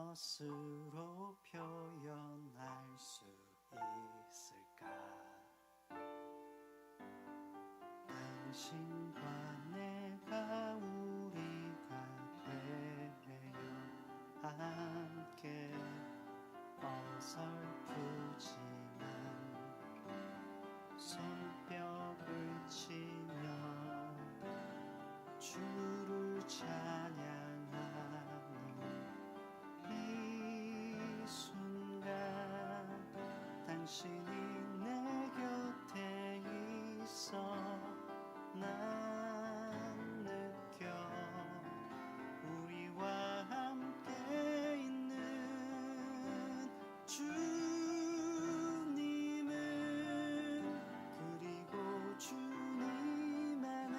무엇으로 표현할 수 있을까? 당신과 내가 우리가 되어 함께 어설프지만 손뼉을 치며 주를 찬양하는 이 순간 당신이 내 곁에 있어 난 느껴 우리와 함께 있는 주님을 그리고 주님 안에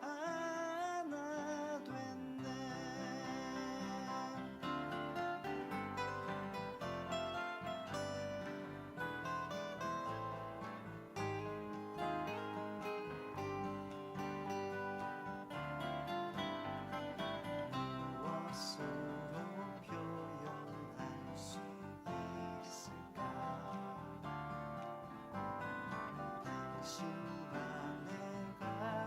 하나 됐네. 무엇으로 표현할 수 있을까? 당신과 내가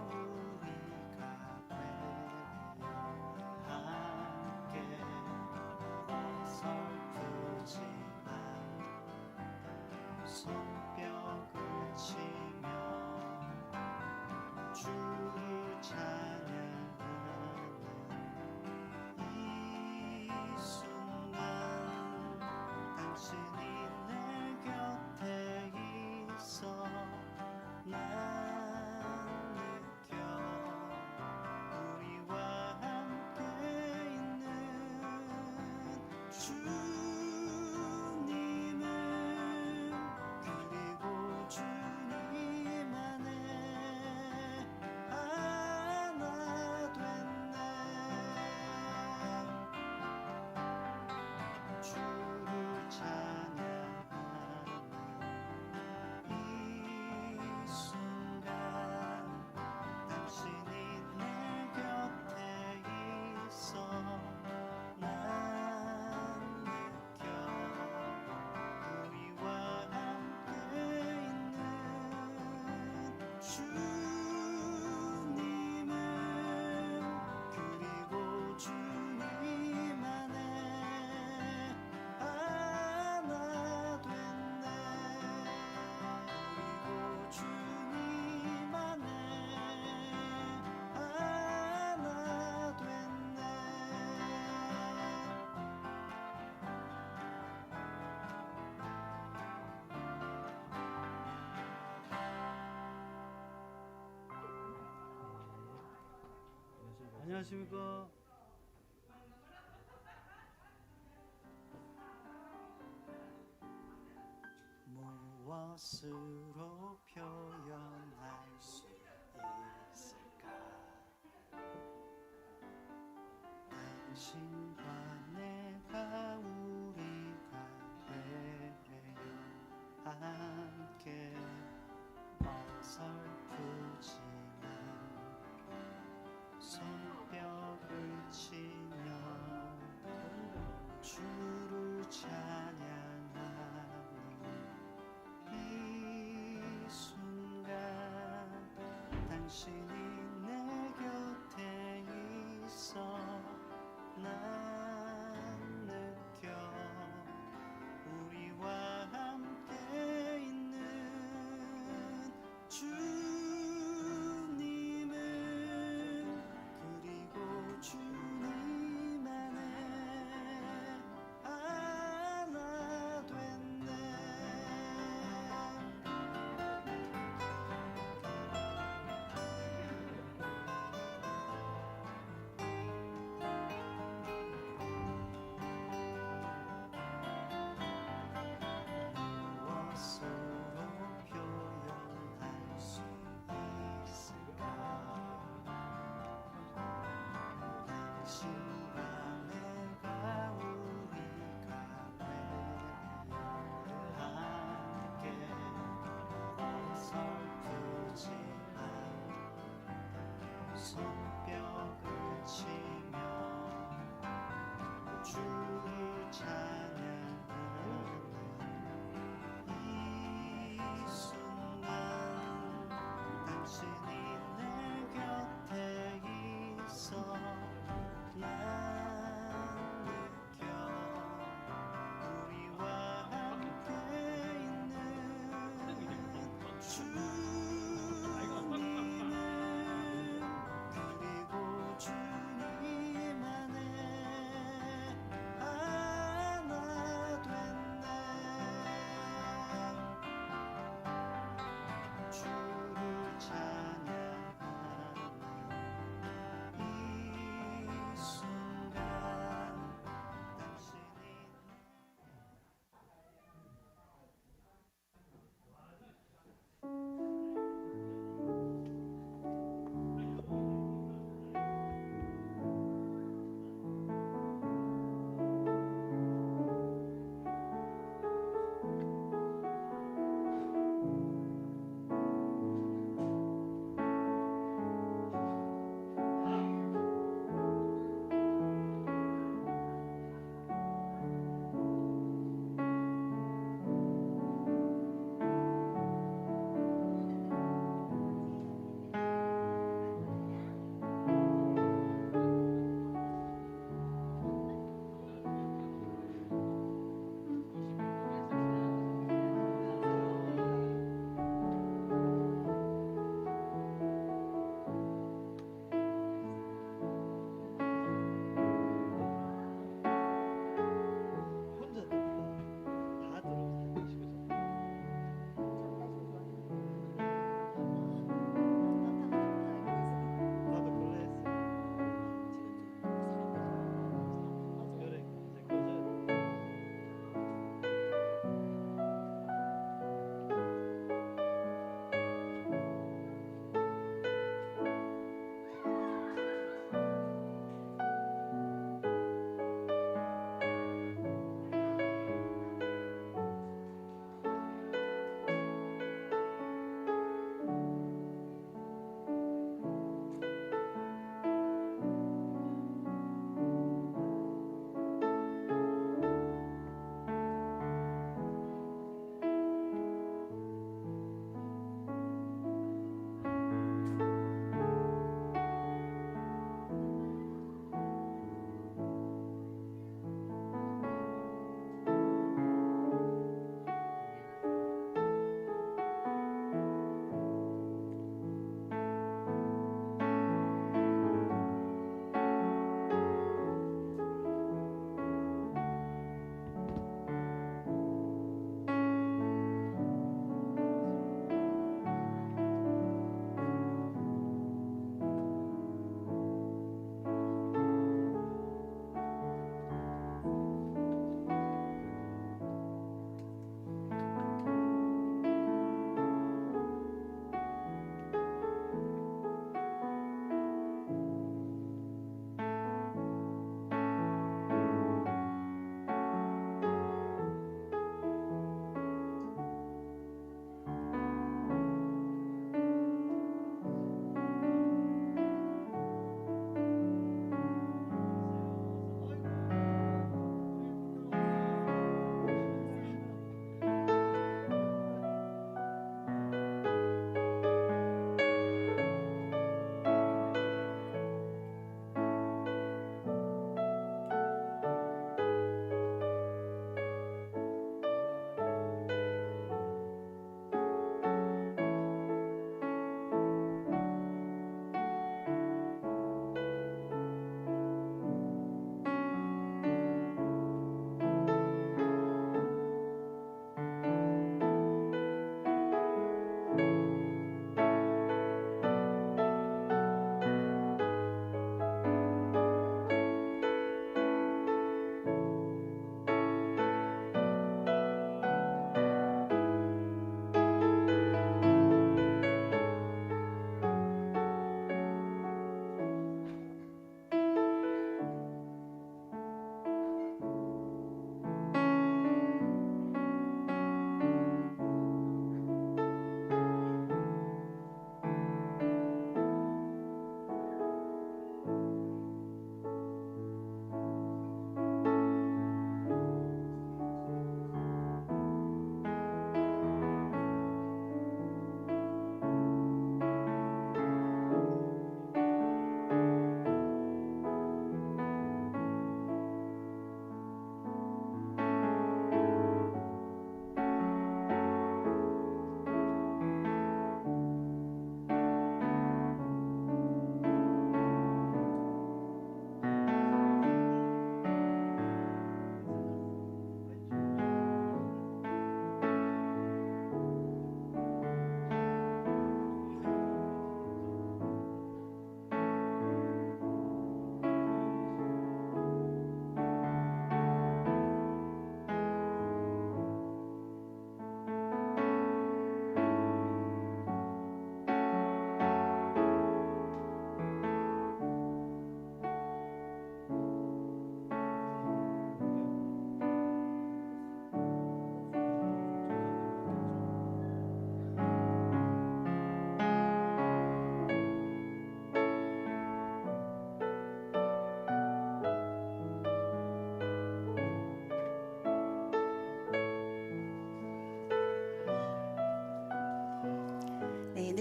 우리가 되어 함께 어설프지만 손뼉을 치며 주를 찬양하는 이 순간 당신이 내 곁에 있어 난 느껴 우리와 함께 있는 주님을 그리고 주님 안에 하나 됐네. 주를 찬양하는 이 순간 당신이 내 곁에 있어 난 느껴 우리와 함께 있는 주님을 그리고 주님 안에 하나 됐네. 그리고 주님 안에 하나 됐네. 안녕하십니까. 무엇으로 표현할 수 있을까? 당신과 내가 우리가 되어 함께 어설프지만 손뼉을 치며 주를 찬양하는 이 순간 당신이 내 곁에 있어 난 느껴 우리와 함께 있는 주님을 그리고 주님 안에 하나 됐네.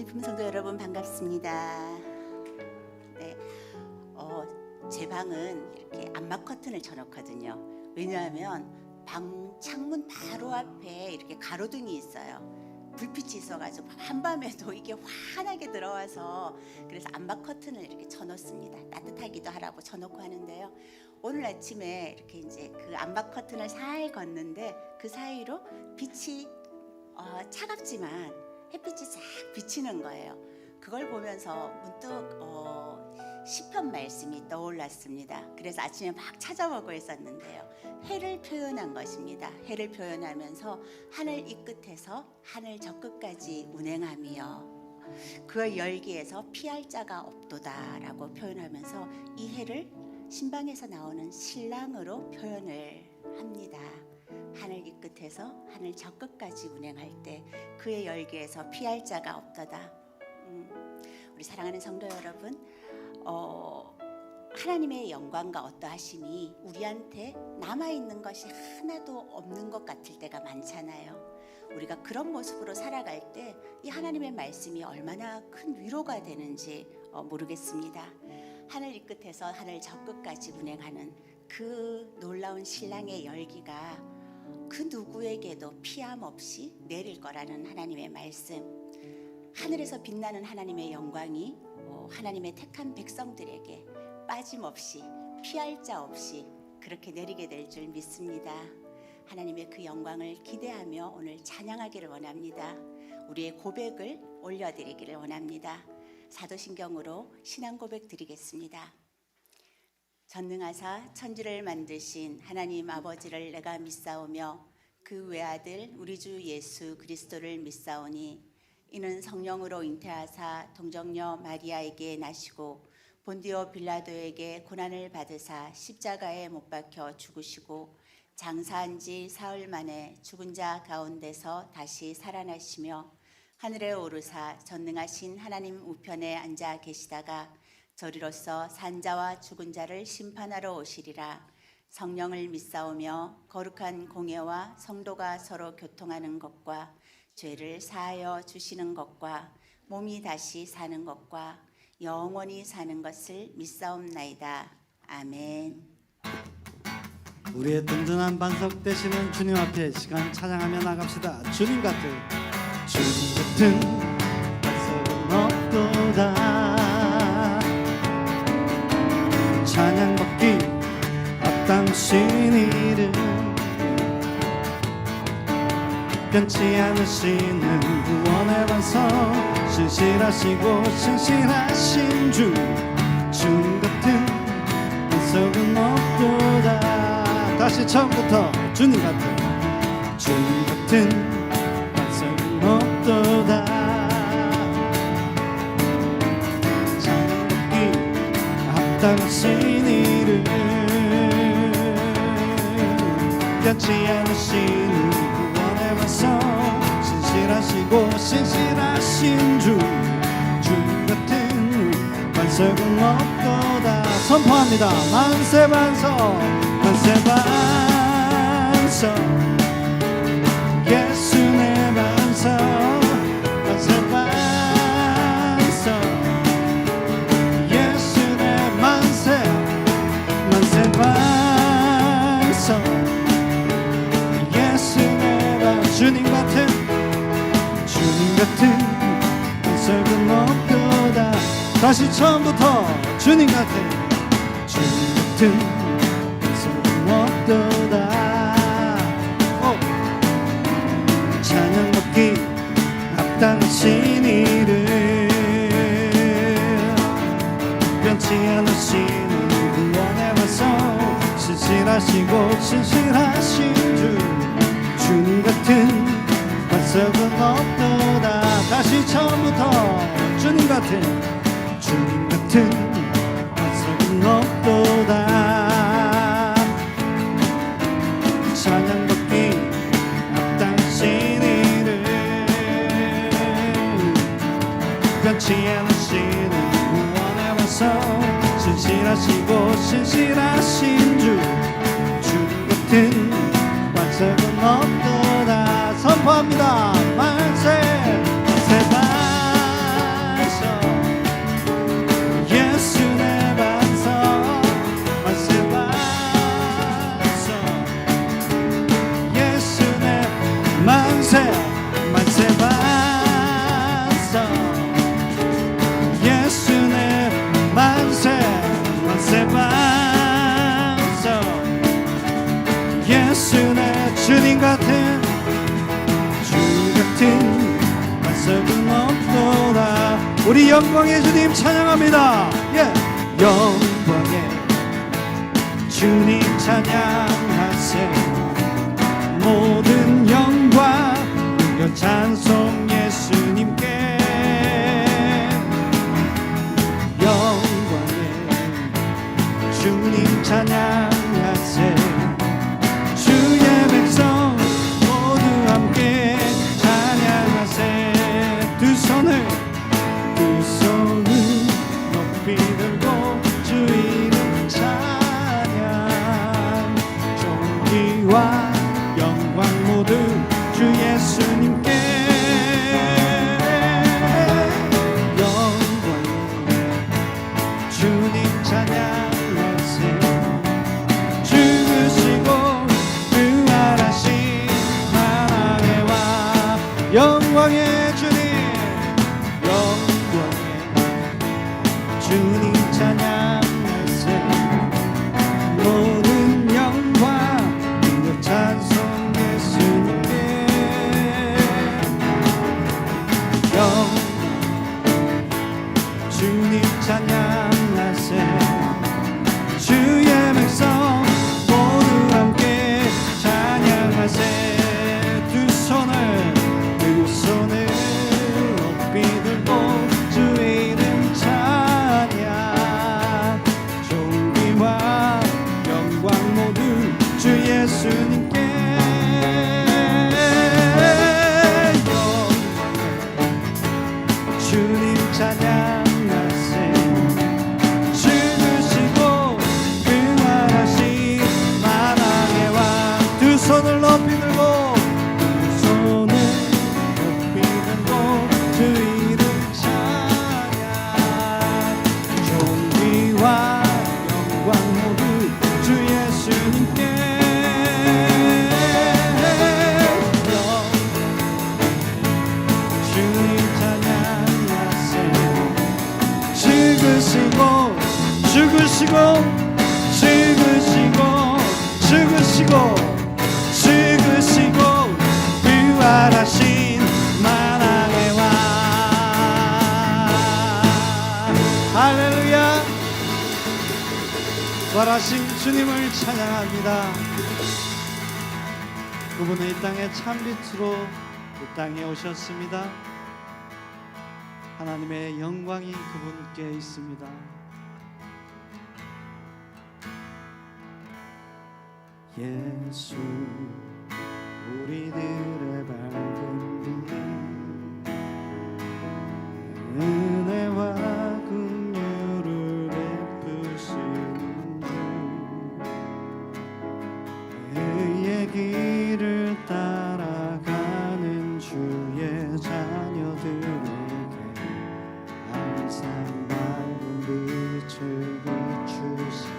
예들품 성도 여러분 반갑습니다. 네, 제 방은 이렇게 암막 커튼을 쳐놓거든요. 왜냐하면 방 창문 바로 앞에 이렇게 가로등이 있어요. 불빛이 있어가지고 한밤에도 이게 환하게 들어와서 그래서 암막 커튼을 이렇게 쳐놓습니다. 따뜻하기도 하라고 쳐놓고 하는데요. 오늘 아침에 이렇게 이제 그 암막 커튼을 살 걷는데 그 사이로 빛이 차갑지만 햇빛이 싹 비치는 거예요. 그걸 보면서 문득 시편 말씀이 떠올랐습니다. 그래서 아침에 막 찾아보고 있었는데요. 해를 표현한 것입니다. 해를 표현하면서 하늘 이 끝에서 하늘 저 끝까지 운행하며 그 열기에서 피할 자가 없도다라고 표현하면서 이 해를 신방에서 나오는 신랑으로 표현을 합니다. 하늘 이 끝에서 하늘 저 끝까지 운행할 때 그의 열기에서 피할 자가 없도다. 우리 사랑하는 성도 여러분, 하나님의 영광과 어떠하심이 우리한테 남아있는 것이 하나도 없는 것 같을 때가 많잖아요. 우리가 그런 모습으로 살아갈 때 이 하나님의 말씀이 얼마나 큰 위로가 되는지 모르겠습니다. 하늘 이 끝에서 하늘 저 끝까지 운행하는 그 놀라운 신랑의 열기가 그 누구에게도 피함 없이 내릴 거라는 하나님의 말씀, 하늘에서 빛나는 하나님의 영광이 하나님의 택한 백성들에게 빠짐없이 피할 자 없이 그렇게 내리게 될 줄 믿습니다. 하나님의 그 영광을 기대하며 오늘 찬양하기를 원합니다. 우리의 고백을 올려드리기를 원합니다. 사도신경으로 신앙 고백 드리겠습니다. 전능하사 천지를 만드신 하나님 아버지를 내가 믿사오며 그 외아들 우리 주 예수 그리스도를 믿사오니 이는 성령으로 잉태하사 동정녀 마리아에게 나시고 본디오 빌라도에게 고난을 받으사 십자가에 못 박혀 죽으시고 장사한 지 사흘 만에 죽은 자 가운데서 다시 살아나시며 하늘에 오르사 전능하신 하나님 우편에 앉아 계시다가 저리로서 산자와 죽은 자를 심판하러 오시리라. 성령을 믿사오며 거룩한 공예와 성도가 서로 교통하는 것과 죄를 사하여 주시는 것과 몸이 다시 사는 것과 영원히 사는 것을 믿사옵나이다. 아멘. 우리의 든든한 반석 되시는 주님 앞에 시간 찬양하며 나갑시다. 주님 같은 반석은 없도다. 찬양 받기 앞당신 이름 변치 않으시는 구원의 반석 신실하시고 신실하신 주 같은 반석은 없도다. 다시 처음부터 주님 같은 반석은 없도다. 찬양받기 합당하신 이름 변치 않으시는 구원의 반석 신실하시고 신실하신 주 같은 반석은 없도다. 선포합니다. 만세 반석 만세 반석 예수 내 반석 만세 반석 예수 내 만세 반석 예수 내 반석 주님 같은 반석은 없도다. 다시 처음부터 주님 같은 없도다. 찬양 받기 합당하신 이름 변치 않으시는 구원의 반석 신실하시고 신실하신 주님 같은 반석은 없도다. 다시 처음부터 주님 같은 반석은 없도다. 찬양받기 합당하신 이름 변치 않으시는 구원의 반석 신실하시고 신실하신 주 같은 반석은 없도다. 선포합니다. 만세 우리 영광의 주님 찬양합니다. 예. 영광의 주님 찬양하세. 모든 영광 그 찬송 예수님께. 영광의 주님 찬양하세. 주의 백성 모두 함께 찬양하세. 두 손을 높이 들고 주 이름 찬양. 존귀와 영광 모두 주 예수님께. 영광 주님 찬양하세. 죽으시고 부활하신 하나님의 왕. 영광의 주님, 영광의 주님 찬양하세. 모든 영광 능력 찬송 예수님께. 영광 주님 찬양하세. 주의 백성 모두 함께 찬양하세. 두 손을 높이 들고 주 이름 찬양. 존귀와 영광 모두 주 예수님께. 영광 주님 찬양하세. 죽으시고 부활하신 만왕의 왕. 두 손을 높이 들고 주 이름 찬양. 존귀와 영광 모두 주 예수님께. 주님 찬양하세. 죽으시고 죽으시고 죽으시고 죽으시고 죽으시고 부활하신 만왕의 왕. 할렐루야. 부활하신 주님을 찬양합니다. 그분은 이 땅의 참빛으로 이 땅에 오셨습니다. 하나님의 영광이 그분께 있습니다. 예수 우리들의 밝은 빛. 은혜와 긍휼을 베푸시는 주. 의의 길을 따라가는 주의 자녀들에게 항상 밝은 빛을 비추시는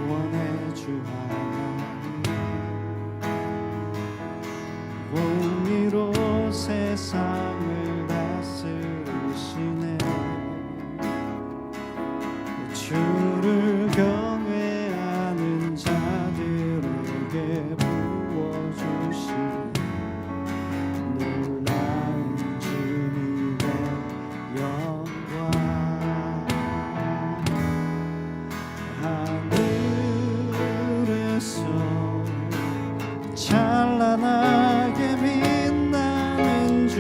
구원의 주 하나님. 공의로 세상을 다스리시네. 주를 경외하는 자들에게 부어주시네. 놀라운 주님의 영광. 하늘에서 찬란하게 빛나는 주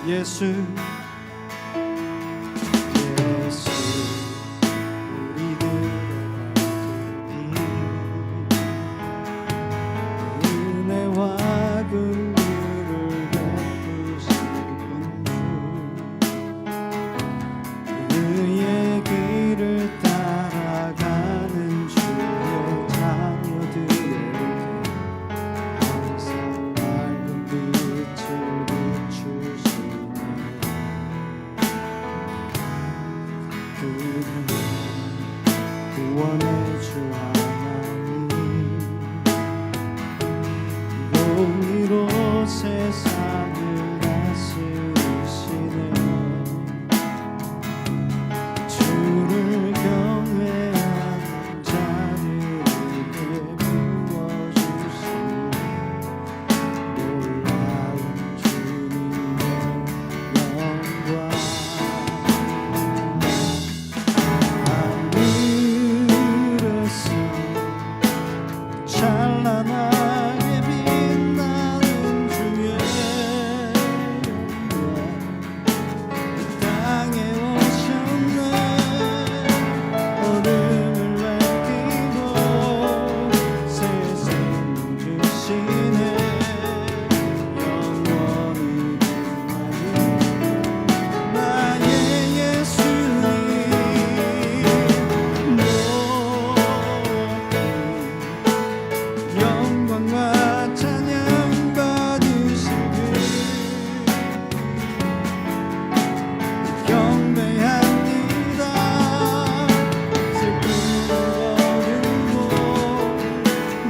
예수 예수 우리들의 은혜와 긍휼을 베푸시는 주 그의 길을 따라가는 주의 자녀들에게 항상 밝은 빛을 비추시네 그는 구원의 주 하나님 공의로 세상을 다스리시네 주를 경외하는 자들에게 부어주시네 놀라운 주님의 영광 하늘에서 찬란하게 빛나는 주의 영광 땅에 오셨네 얼음을 밝히고 세상 주시네 영원히 빛나는 나의 예수님 높이 영광과 찬양 받으시길 경배합니다 슬픔을 거두고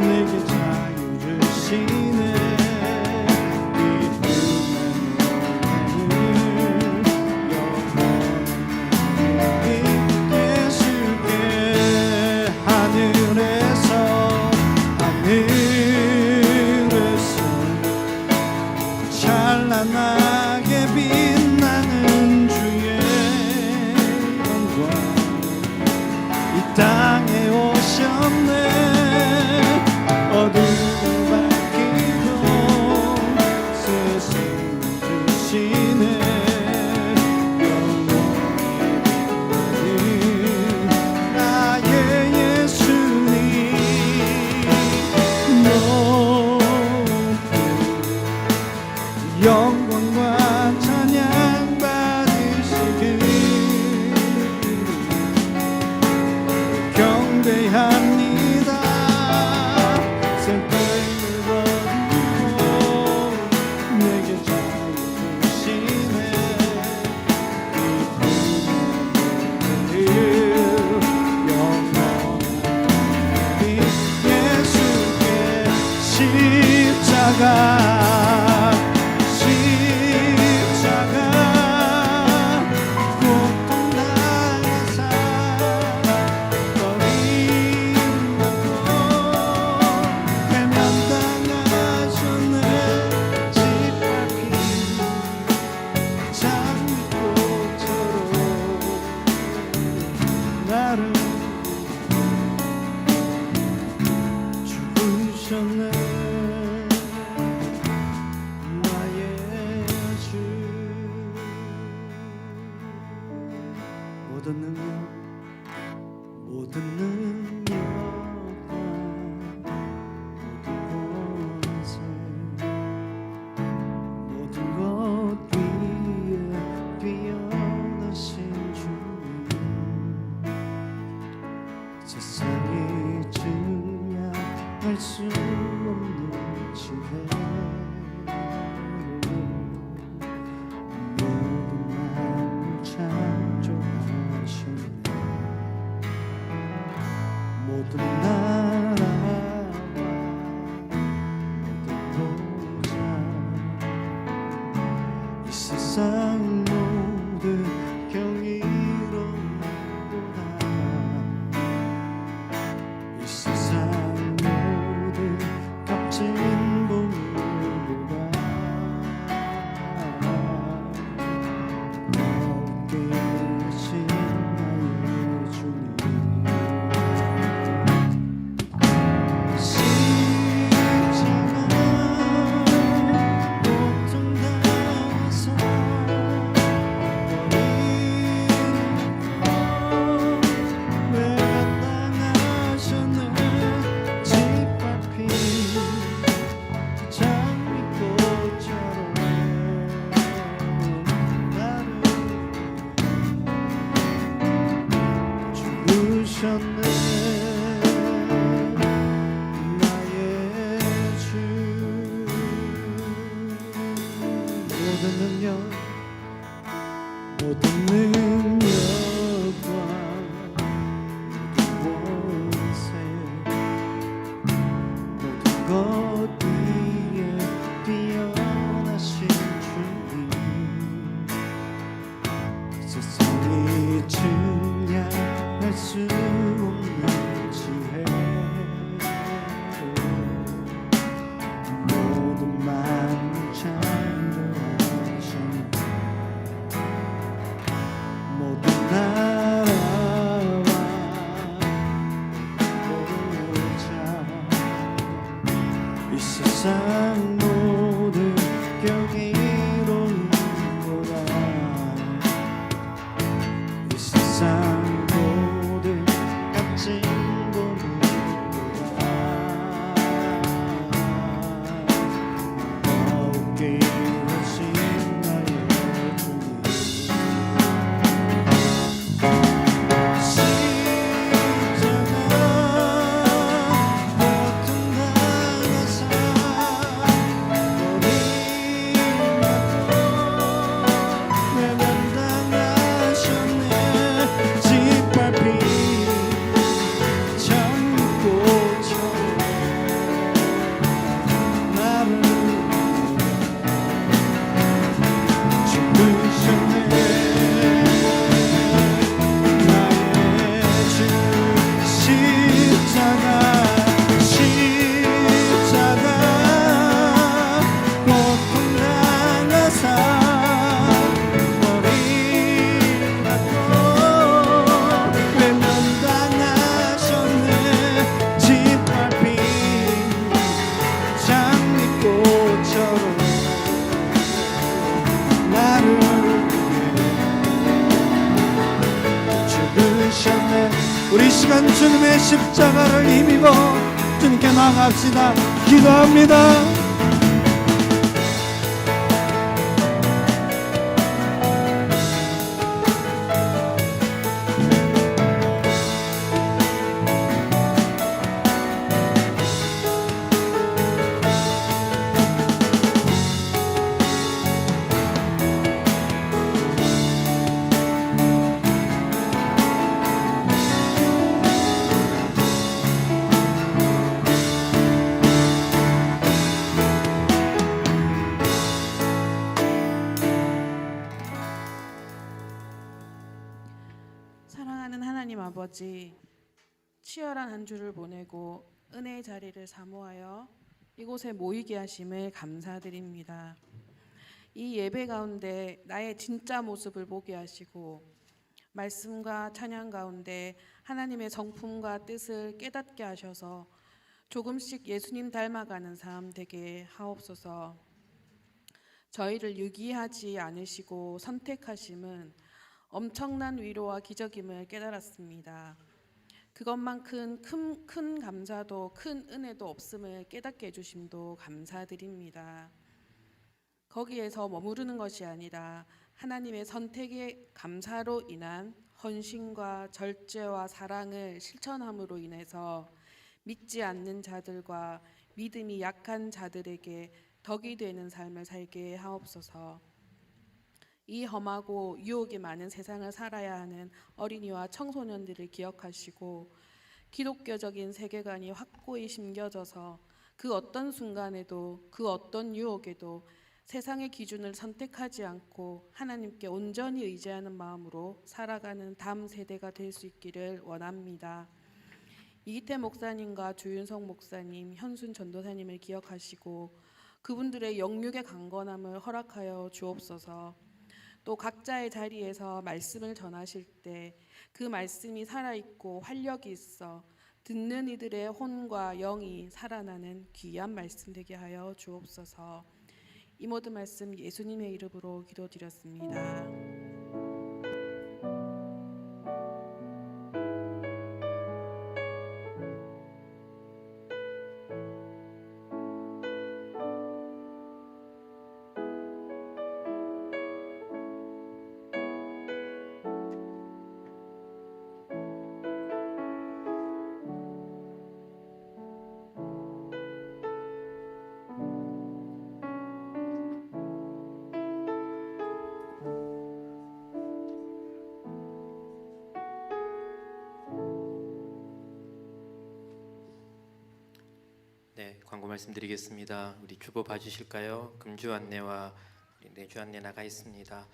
내게 자유 주시네 예수께 하늘에서 찬란하게 빛나는 주의 영광 이 땅에 오셨네 어둠을 밝히고 세상을 주시네 영원히 빛나는 나의 예수님 높이 영광과 찬양 받으시길 경배합니다 슬픔을 버리고 내게 자유 주시네 영원히 예수께 십자가 고통당하사 버림받고 외면당하셨네 짓밟힌 장미꽃처럼 나를 죽으셨네 나의 주 모든 능력 모든 능력과 모든 권세 모든 것 위에 뛰어나신 주님 세상이 증량할 수 없는 지혜로 모든 만물 창조하셨네 모든 나라와 모든 보좌 이 세상 모든 경이로운 보다 이 세상 모든 값진 보물보다 높게 계신 나의 주님 십자가 고통당하사 오셨네 나의 주 모든 능력과 모든 권세 모든 것 위에 뛰어나신 주님 세상이 증량할 수 없는 지혜 모든 만물 창조하셨네 모든 나라와 보좌 이 세상 모든 경이로운 거라 이 세상 모든 값진 돈이로다 어깨 하신 나의 주님 우리 시간 주님의 십자가를 힘입어 주님께 나아갑시다. 기도합니다. 사랑하는 하나님 아버지, 치열한 한 주를 보내고 은혜의 자리를 사모하여 이곳에 모이게 하심을 감사드립니다. 이 예배 가운데 나의 진짜 모습을 보게 하시고 말씀과 찬양 가운데 하나님의 성품과 뜻을 깨닫게 하셔서 조금씩 예수님 닮아가는 삶 되게 하옵소서. 저희를 유기하지 않으시고 선택하심은 엄청난 위로와 기적임을 깨달았습니다. 그것만큼 큰 감사도 큰 은혜도 없음을 깨닫게 해주심도 감사드립니다. 거기에서 머무르는 것이 아니라 하나님의 선택의 감사로 인한 헌신과 절제와 사랑을 실천함으로 인해서 믿지 않는 자들과 믿음이 약한 자들에게 덕이 되는 삶을 살게 하옵소서. 이 험하고 유혹이 많은 세상을 살아야 하는 어린이와 청소년들을 기억하시고 기독교적인 세계관이 확고히 심겨져서 그 어떤 순간에도 그 어떤 유혹에도 세상의 기준을 선택하지 않고 하나님께 온전히 의지하는 마음으로 살아가는 다음 세대가 될 수 있기를 원합니다. 이기태 목사님과 조윤성 목사님, 현순 전도사님을 기억하시고 그분들의 영육의 강건함을 허락하여 주옵소서. 또 각자의 자리에서 말씀을 전하실 때 그 말씀이 살아있고 활력이 있어 듣는 이들의 혼과 영이 살아나는 귀한 말씀 되게 하여 주옵소서. 이 모든 말씀 예수님의 이름으로 기도드렸습니다. 말씀드리겠습니다. 우리 주보 봐주실까요? 금주 안내와 우리 내주 안내 나가 있습니다.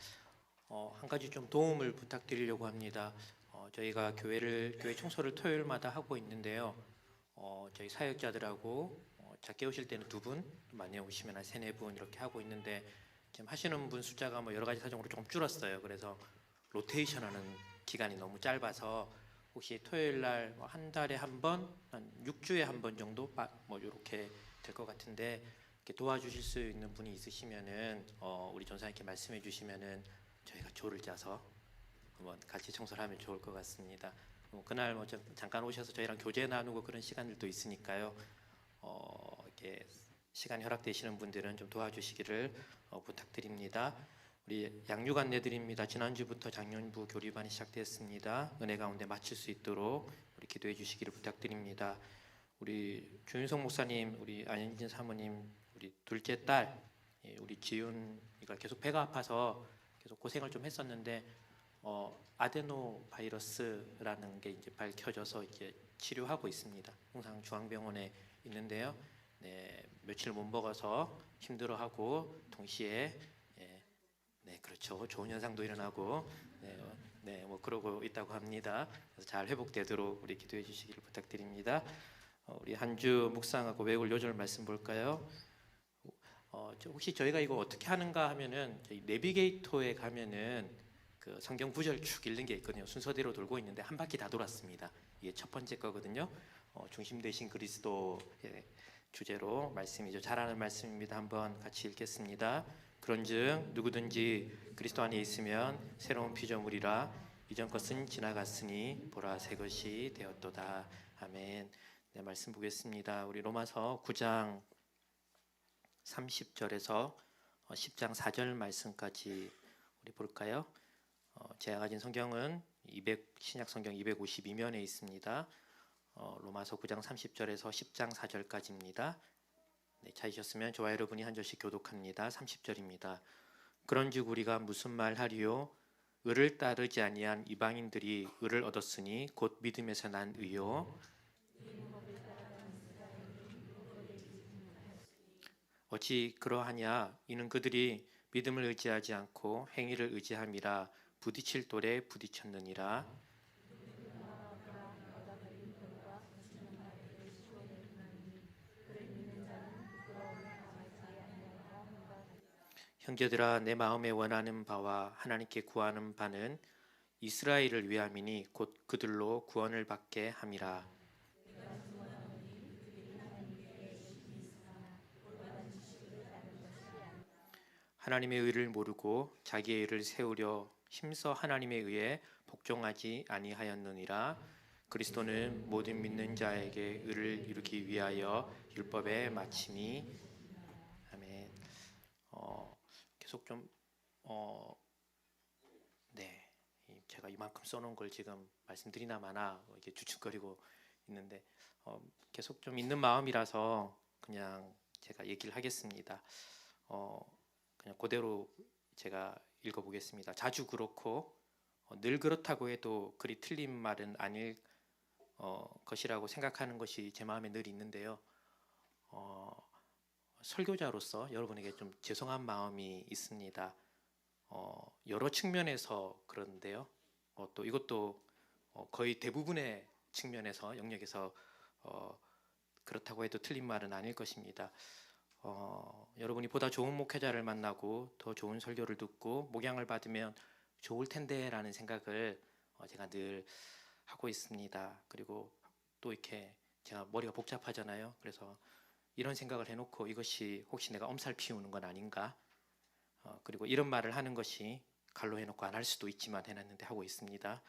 한 가지 좀 도움을 부탁드리려고 합니다. 저희가 교회 청소를 토요일마다 하고 있는데요. 저희 사역자들하고 작게 오실 때는 2분, 많이 오시면 한 3, 4분 이렇게 하고 있는데 지금 하시는 분 숫자가 뭐 여러 가지 사정으로 조금 줄었어요. 그래서 로테이션하는 기간이 너무 짧아서 혹시 토요일 날 한 달에 한 번, 한 6주에 한 번 정도 뭐 이렇게 될 것 같은데 이렇게 도와주실 수 있는 분이 있으시면은 우리 전사님께 말씀해 주시면은 저희가 조를 짜서 한번 같이 청소를 하면 좋을 것 같습니다. 그날 뭐 잠깐 오셔서 저희랑 교제 나누고 그런 시간들도 있으니까요. 이렇게 시간이 허락되시는 분들은 좀 도와주시기를 부탁드립니다. 우리 양육 안내드립니다. 지난주부터 작년부 교리반이 시작됐습니다. 은혜 가운데 마칠 수 있도록 우리 기도해 주시기를 부탁드립니다. 우리 조윤성 목사님, 우리 안현진 사모님, 우리 둘째 딸, 우리 지윤이가 계속 배가 아파서 계속 고생을 좀 했었는데 아데노 바이러스라는 게 이제 밝혀져서 이제 치료하고 있습니다. 홍상 중앙병원에 있는데요. 네, 며칠 못 먹어서 힘들어하고 동시에 네, 그렇죠. 좋은 현상도 일어나고 뭐 그러고 있다고 합니다. 그래서 잘 회복되도록 우리 기도해 주시기를 부탁드립니다. 우리 한 주 묵상하고 외울 요절 말씀 볼까요? 혹시 저희가 이거 어떻게 하는가 하면은 저희 내비게이터에 가면은 그 성경 구절 쭉 읽는 게 있거든요. 순서대로 돌고 있는데 한 바퀴 다 돌았습니다. 이게 첫 번째 거거든요. 중심 되신 그리스도의 주제로 말씀이죠. 잘 아는 말씀입니다. 한번 같이 읽겠습니다. 그런즉 누구든지 그리스도 안에 있으면 새로운 피조물이라 이전 것은 지나갔으니 보라 새 것이 되었도다. 아멘. 네, 말씀 보겠습니다. 우리 로마서 9장 30절에서 10장 4절 말씀까지 우리 볼까요? 제가 가진 성경은 신약 성경 252면에 있습니다. 로마서 9장 30절에서 10장 4절까지입니다. 네, 찾으셨으면 저와 여러분이 한 절씩 교독합니다. 30절입니다. 그런즉 우리가 무슨 말 하리요? 의를 따르지 아니한 이방인들이 의를 얻었으니 곧 믿음에서 난 의요. 어찌 그러하냐? 이는 그들이 믿음을 의지하지 않고 행위를 의지함이라 부딪힐 돌에 부딪혔느니라. 형제들아, 내 마음에 원하는 바와 하나님께 구하는 바는 이스라엘을 위함이니 곧 그들로 구원을 받게 함이라. 하나님의 의를 모르고 자기의 의를 세우려 힘써 하나님의 의에 복종하지 아니하였느니라. 그리스도는 모든 믿는 자에게 의를 이루기 위하여 율법의 마침이. 아멘. 계속 좀 네, 제가 이만큼 써놓은 걸 지금 말씀드리나 마나 이렇게 주춤거리고 있는데 계속 좀 있는 마음이라서 그냥 제가 얘기를 하겠습니다. 그냥 그대로 제가 읽어보겠습니다. 자주 그렇고 늘 그렇다고 해도 그리 틀린 말은 아닐 것이라고 생각하는 것이 제 마음에 늘 있는데요. 설교자로서 여러분에게 좀 죄송한 마음이 있습니다. 여러 측면에서 그런데요. 또 이것도 거의 대부분의 측면에서 영역에서 그렇다고 해도 틀린 말은 아닐 것입니다. 여러분이 보다 좋은 목회자를 만나고 더 좋은 설교를 듣고 목양을 받으면 좋을 텐데라는 생각을 제가 늘 하고 있습니다. 그리고 또 이렇게 제가 머리가 복잡하잖아요. 그래서 이런 생각을 해놓고 이것이 혹시 내가 엄살 피우는 건 아닌가? 그리고 이런 말을 하는 것이 갈로 해놓고 안 할 수도 있지만 해놨는데 하고 있습니다.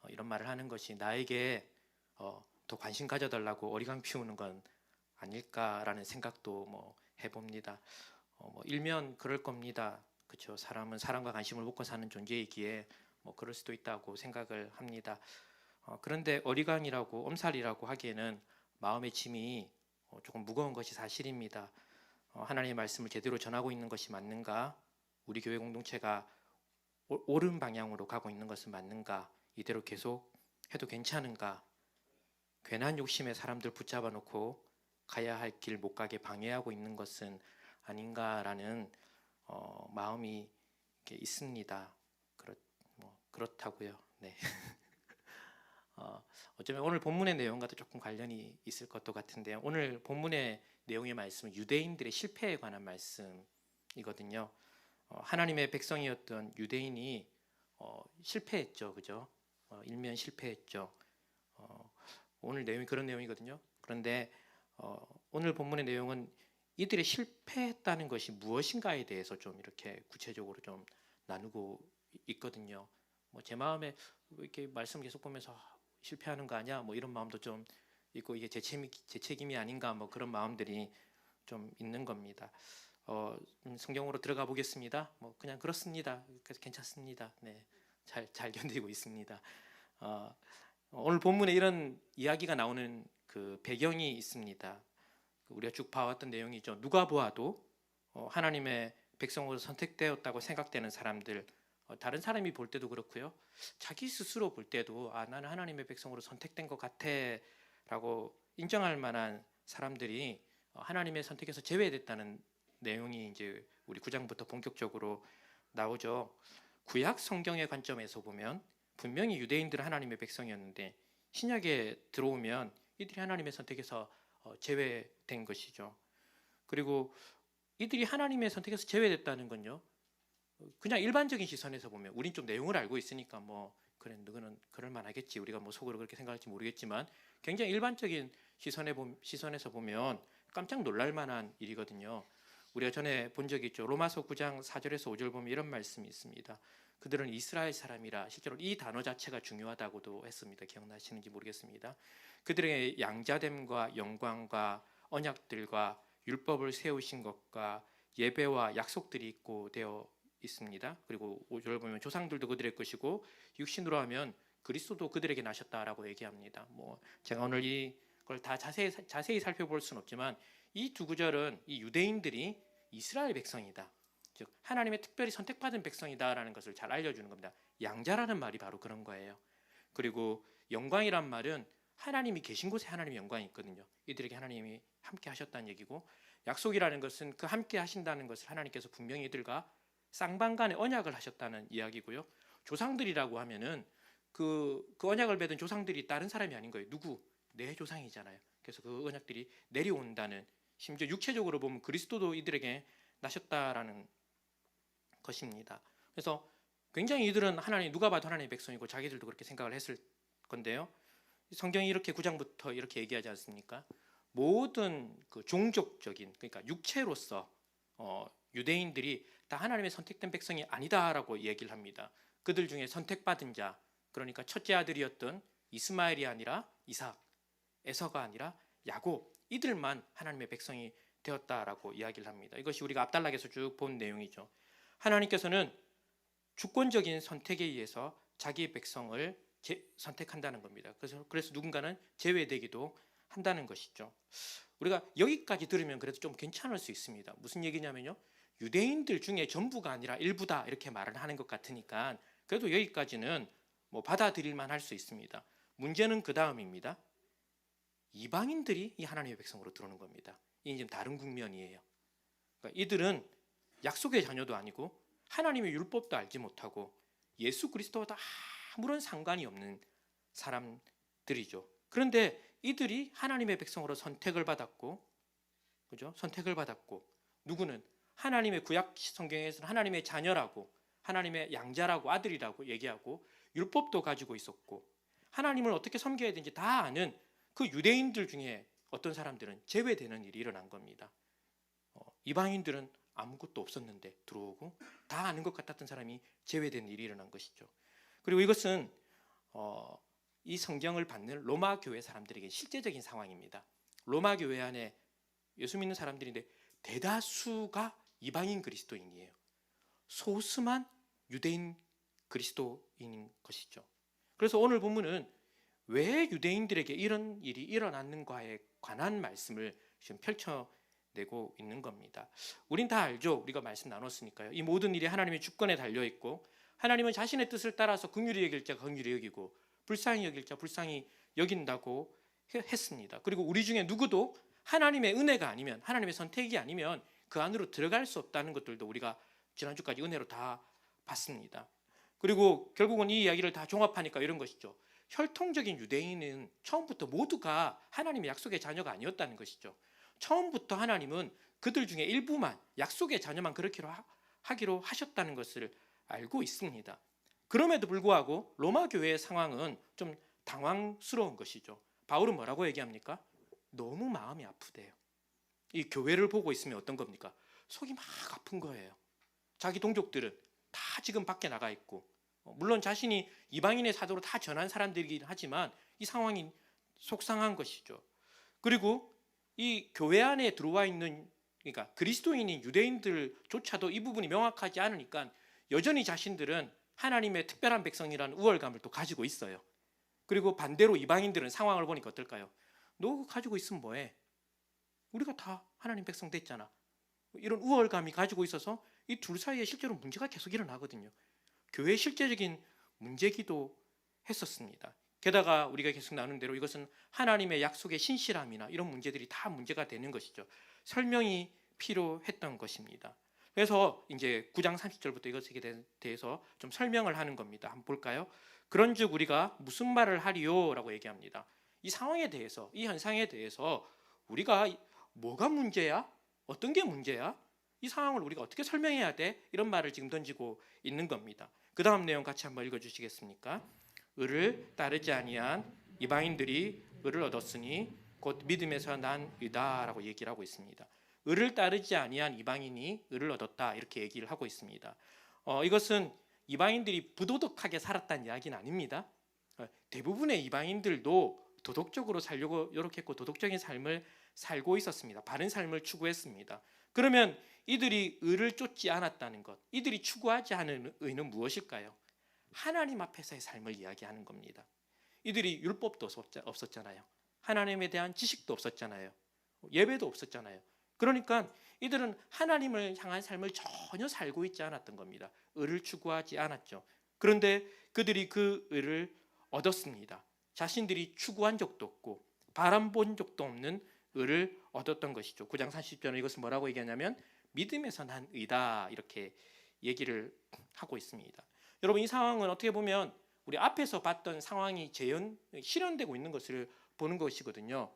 이런 말을 하는 것이 나에게 더 관심 가져달라고 어리광 피우는 건 아닐까라는 생각도 뭐 해봅니다. 뭐 일면 그럴 겁니다. 그렇죠. 사람은 사랑과 관심을 먹고 사는 존재이기에 뭐 그럴 수도 있다고 생각을 합니다. 그런데 어리광이라고 엄살이라고 하기에는 마음의 짐이 조금 무거운 것이 사실입니다. 하나님의 말씀을 제대로 전하고 있는 것이 맞는가? 우리 교회 공동체가 옳은 방향으로 가고 있는 것은 맞는가? 이대로 계속 해도 괜찮은가? 괜한 욕심에 사람들 붙잡아 놓고 가야 할 길 못 가게 방해하고 있는 것은 아닌가라는 마음이 이렇게 있습니다. 그렇다고요. 네. 어쩌면 오늘 본문의 내용과도 조금 관련이 있을 것도 같은데요. 오늘 본문의 내용의 말씀은 유대인들의 실패에 관한 말씀이거든요. 하나님의 백성이었던 유대인이 실패했죠, 그죠? 일면 실패했죠. 오늘 내용이 그런 내용이거든요. 그런데 오늘 본문의 내용은 이들이 실패했다는 것이 무엇인가에 대해서 좀 이렇게 구체적으로 좀 나누고 있거든요. 제 마음에 이렇게 말씀 계속 보면서 실패하는 거 아니야? 이런 마음도 좀 있고 이게 제 책임이 아닌가 그런 마음들이 좀 있는 겁니다. 성경으로 들어가 보겠습니다. 그냥 그렇습니다. 그래서 괜찮습니다. 네, 잘 견디고 있습니다. 오늘 본문에 이런 이야기가 나오는 그 배경이 있습니다. 우리가 쭉 봐왔던 내용이죠. 누가 보아도 하나님의 백성으로 선택되었다고 생각되는 사람들, 다른 사람이 볼 때도 그렇고요. 자기 스스로 볼 때도 나는 하나님의 백성으로 선택된 것 같아라고 인정할 만한 사람들이 하나님의 선택에서 제외됐다는 내용이 이제 우리 9장부터 본격적으로 나오죠. 구약 성경의 관점에서 보면 분명히 유대인들은 하나님의 백성이었는데 신약에 들어오면 이들이 하나님의 선택에서 제외된 것이죠. 그리고 이들이 하나님의 선택에서 제외됐다는 건요, 그냥 일반적인 시선에서 보면 우린 좀 내용을 알고 있으니까 그래 너는 그럴 만하겠지, 우리가 속으로 그렇게 생각할지 모르겠지만 굉장히 일반적인 시선에서 보면 깜짝 놀랄 만한 일이거든요. 우리가 전에 본 적이 있죠. 로마서 9장 4절에서 5절 보면 이런 말씀이 있습니다. 그들은 이스라엘 사람이라, 실제로 이 단어 자체가 중요하다고도 했습니다. 기억나시는지 모르겠습니다. 그들의 양자됨과 영광과 언약들과 율법을 세우신 것과 예배와 약속들이 있고 되어 있습니다. 그리고 5절 보면 조상들도 그들의 것이고 육신으로 하면 그리스도도 그들에게 나셨다라고 얘기합니다. 제가 오늘 이걸 다 자세히 살펴볼 수는 없지만 이 두 구절은 이 유대인들이 이스라엘 백성이다, 즉 하나님의 특별히 선택받은 백성이다라는 것을 잘 알려주는 겁니다. 양자라는 말이 바로 그런 거예요. 그리고 영광이란 말은 하나님이 계신 곳에 하나님의 영광이 있거든요. 이들에게 하나님이 함께 하셨다는 얘기고, 약속이라는 것은 그 함께 하신다는 것을 하나님께서 분명히 이들과 쌍방간의 언약을 하셨다는 이야기고요. 조상들이라고 하면은 그 언약을 맺은 조상들이 다른 사람이 아닌 거예요. 누구? 내 조상이잖아요. 그래서 그 언약들이 내려온다는, 심지어 육체적으로 보면 그리스도도 이들에게 나셨다라는 것입니다. 그래서 굉장히 이들은 누가 봐도 하나님의 백성이고 자기들도 그렇게 생각을 했을 건데요. 성경이 이렇게 9장부터 이렇게 얘기하지 않습니까? 모든 그 종족적인, 그러니까 육체로서 유대인들이 다 하나님의 선택된 백성이 아니다라고 얘기를 합니다. 그들 중에 선택받은 자, 그러니까 첫째 아들이었던 이스마엘이 아니라 이삭, 에서가 아니라 야곱, 이들만 하나님의 백성이 되었다라고 이야기를 합니다. 이것이 우리가 앞단락에서 쭉 본 내용이죠. 하나님께서는 주권적인 선택에 의해서 자기의 백성을 선택한다는 겁니다. 그래서 누군가는 제외되기도 한다는 것이죠. 우리가 여기까지 들으면 그래도 좀 괜찮을 수 있습니다. 무슨 얘기냐면요, 유대인들 중에 전부가 아니라 일부다 이렇게 말을 하는 것 같으니까 그래도 여기까지는 받아들일만 할 수 있습니다. 문제는 그 다음입니다. 이방인들이 이 하나님의 백성으로 들어오는 겁니다. 이게 지금 다른 국면이에요. 그러니까 이들은 약속의 자녀도 아니고 하나님의 율법도 알지 못하고 예수 그리스도와도 아무런 상관이 없는 사람들이죠. 그런데 이들이 하나님의 백성으로 선택을 받았고, 그죠? 선택을 받았고, 누구는 하나님의 구약 성경에서는 하나님의 자녀라고, 하나님의 양자라고, 아들이라고 얘기하고 율법도 가지고 있었고 하나님을 어떻게 섬겨야 되는지 다 아는 그 유대인들 중에 어떤 사람들은 제외되는 일이 일어난 겁니다. 이방인들은 아무것도 없었는데 들어오고 다 아는 것 같았던 사람이 제외된 일이 일어난 것이죠. 그리고 이것은 이 성경을 받는 로마 교회 사람들에게 실제적인 상황입니다. 로마 교회 안에 예수 믿는 사람들인데 대다수가 이방인 그리스도인이에요. 소수만 유대인 그리스도인인 것이죠. 그래서 오늘 본문은 왜 유대인들에게 이런 일이 일어났는가에 관한 말씀을 지금 펼쳐내고 있는 겁니다. 우린 다 알죠. 우리가 말씀 나눴으니까요. 이 모든 일이 하나님의 주권에 달려있고 하나님은 자신의 뜻을 따라서 긍휼히 여길 자 긍휼히 여기고 불쌍히 여길 자 불쌍히 여긴다고 했습니다. 그리고 우리 중에 누구도 하나님의 은혜가 아니면, 하나님의 선택이 아니면 그 안으로 들어갈 수 없다는 것들도 우리가 지난주까지 은혜로 다 봤습니다. 그리고 결국은 이 이야기를 다 종합하니까 이런 것이죠. 혈통적인 유대인은 처음부터 모두가 하나님의 약속의 자녀가 아니었다는 것이죠. 처음부터 하나님은 그들 중에 일부만, 약속의 자녀만 그렇게 하기로 하셨다는 것을 알고 있습니다. 그럼에도 불구하고 로마 교회의 상황은 좀 당황스러운 것이죠. 바울은 뭐라고 얘기합니까? 너무 마음이 아프대요. 이 교회를 보고 있으면 어떤 겁니까? 속이 막 아픈 거예요. 자기 동족들은 다 지금 밖에 나가 있고, 물론 자신이 이방인의 사도로 다 전한 사람들이긴 하지만 이 상황이 속상한 것이죠. 그리고 이 교회 안에 들어와 있는, 그러니까 그리스도인인 유대인들조차도 이 부분이 명확하지 않으니까 여전히 자신들은 하나님의 특별한 백성이라는 우월감을 또 가지고 있어요. 그리고 반대로 이방인들은 상황을 보니까 어떨까요? 너 그거 가지고 있으면 뭐해? 우리가 다 하나님 백성 됐잖아. 이런 우월감이 가지고 있어서 이 둘 사이에 실제로 문제가 계속 일어나거든요. 교회의 실제적인 문제기도 했었습니다. 게다가 우리가 계속 나눈 대로 이것은 하나님의 약속의 신실함이나 이런 문제들이 다 문제가 되는 것이죠. 설명이 필요했던 것입니다. 그래서 이제 9장 30절부터 이것에 대해서 좀 설명을 하는 겁니다. 한번 볼까요? 그런즉 우리가 무슨 말을 하리요라고 얘기합니다. 이 상황에 대해서, 이 현상에 대해서 우리가 뭐가 문제야? 어떤 게 문제야? 이 상황을 우리가 어떻게 설명해야 돼? 이런 말을 지금 던지고 있는 겁니다. 그 다음 내용 같이 한번 읽어주시겠습니까? 의를 따르지 아니한 이방인들이 의를 얻었으니 곧 믿음에서 난 의다라고 얘기를 하고 있습니다. 의를 따르지 아니한 이방인이 의를 얻었다, 이렇게 얘기를 하고 있습니다. 이것은 이방인들이 부도덕하게 살았다는 이야기는 아닙니다. 대부분의 이방인들도 도덕적으로 살려고 노력했고 도덕적인 삶을 살고 있었습니다. 바른 삶을 추구했습니다. 그러면 이들이 의를 쫓지 않았다는 것, 이들이 추구하지 않은 의는 무엇일까요? 하나님 앞에서의 삶을 이야기하는 겁니다. 이들이 율법도 없었잖아요. 하나님에 대한 지식도 없었잖아요. 예배도 없었잖아요. 그러니까 이들은 하나님을 향한 삶을 전혀 살고 있지 않았던 겁니다. 의를 추구하지 않았죠. 그런데 그들이 그 의를 얻었습니다. 자신들이 추구한 적도 없고 바람본 적도 없는 의를 얻었던 것이죠. 9장 30절은 이것을 뭐라고 얘기하냐면 믿음에서 난 의다, 이렇게 얘기를 하고 있습니다. 여러분, 이 상황은 어떻게 보면 우리 앞에서 봤던 상황이 실현되고 있는 것을 보는 것이거든요.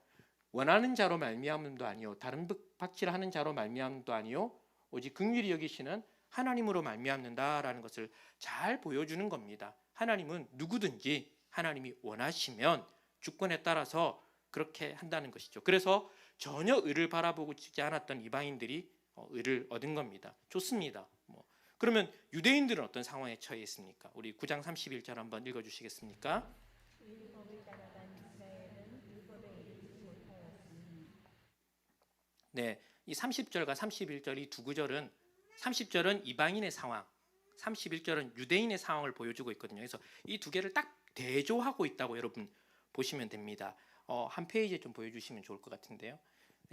원하는 자로 말미암음도 아니요 다른 박치를 하는 자로 말미암음도 아니요 오직 긍휼히 여기시는 하나님으로 말미암는다라는 것을 잘 보여주는 겁니다. 하나님은 누구든지 하나님이 원하시면 주권에 따라서 그렇게 한다는 것이죠. 그래서 전혀 의를 바라보고 지지 않았던 이방인들이 의를 얻은 겁니다. 좋습니다. 그러면 유대인들은 어떤 상황에 처해 있습니까? 우리 9장 31절 한번 읽어주시겠습니까? 네, 이 30절과 31절 이 두 구절은 30절은 이방인의 상황, 31절은 유대인의 상황을 보여주고 있거든요. 그래서 이 두 개를 딱 대조하고 있다고 여러분 보시면 됩니다. 한 페이지에 좀 보여주시면 좋을 것 같은데요.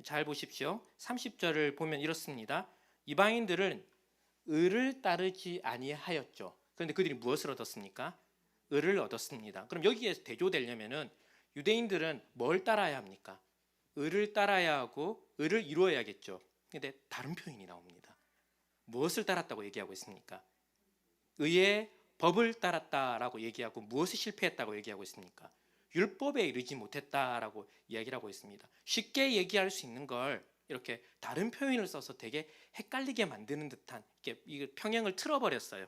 잘 보십시오. 30절을 보면 이렇습니다. 이방인들은 의를 따르지 아니하였죠. 그런데 그들이 무엇을 얻었습니까? 의를 얻었습니다. 그럼 여기에 대조되려면은 유대인들은 뭘 따라야 합니까? 의를 따라야 하고 의를 이루어야겠죠. 그런데 다른 표현이 나옵니다. 무엇을 따랐다고 얘기하고 있습니까? 의의 법을 따랐다라고 얘기하고 무엇을 실패했다고 얘기하고 있습니까? 율법에 이르지 못했다라고 이야기를 하고 있습니다. 쉽게 얘기할 수 있는 걸 이렇게 다른 표현을 써서 되게 헷갈리게 만드는 듯한 이게 평행을 틀어버렸어요.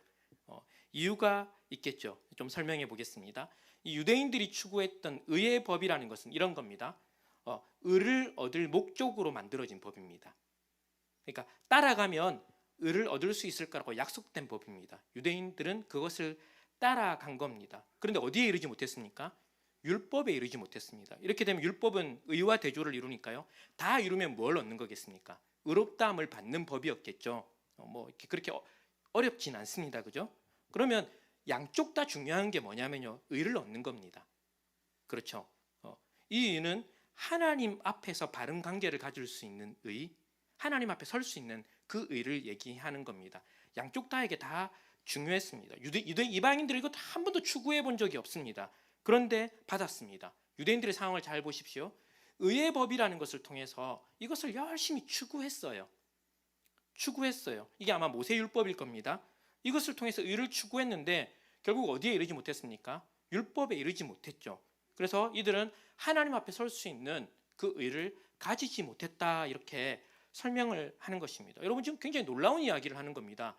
이유가 있겠죠. 좀 설명해 보겠습니다. 이 유대인들이 추구했던 의의 법이라는 것은 이런 겁니다. 의를 얻을 목적으로 만들어진 법입니다. 그러니까 따라가면 의를 얻을 수 있을 거라고 약속된 법입니다. 유대인들은 그것을 따라간 겁니다. 그런데 어디에 이르지 못했습니까? 율법에 이르지 못했습니다. 이렇게 되면 율법은 의와 대조를 이루니까요. 다 이루면 뭘 얻는 거겠습니까? 의롭다함을 받는 법이었겠죠. 그렇게 어렵진 않습니다. 그죠? 그러면 양쪽 다 중요한 게 뭐냐면요. 의를 얻는 겁니다. 그렇죠? 이 의는 하나님 앞에서 바른 관계를 가질 수 있는 의, 하나님 앞에 설 수 있는 그 의를 얘기하는 겁니다. 양쪽 다에게 다 중요했습니다. 이방인들이 이거 한 번도 추구해 본 적이 없습니다. 그런데 받았습니다. 유대인들의 상황을 잘 보십시오. 의의 법이라는 것을 통해서 이것을 열심히 추구했어요. 이게 아마 모세율법일 겁니다. 이것을 통해서 의를 추구했는데 결국 어디에 이르지 못했습니까? 율법에 이르지 못했죠. 그래서 이들은 하나님 앞에 설 수 있는 그 의를 가지지 못했다, 이렇게 설명을 하는 것입니다. 여러분, 지금 굉장히 놀라운 이야기를 하는 겁니다.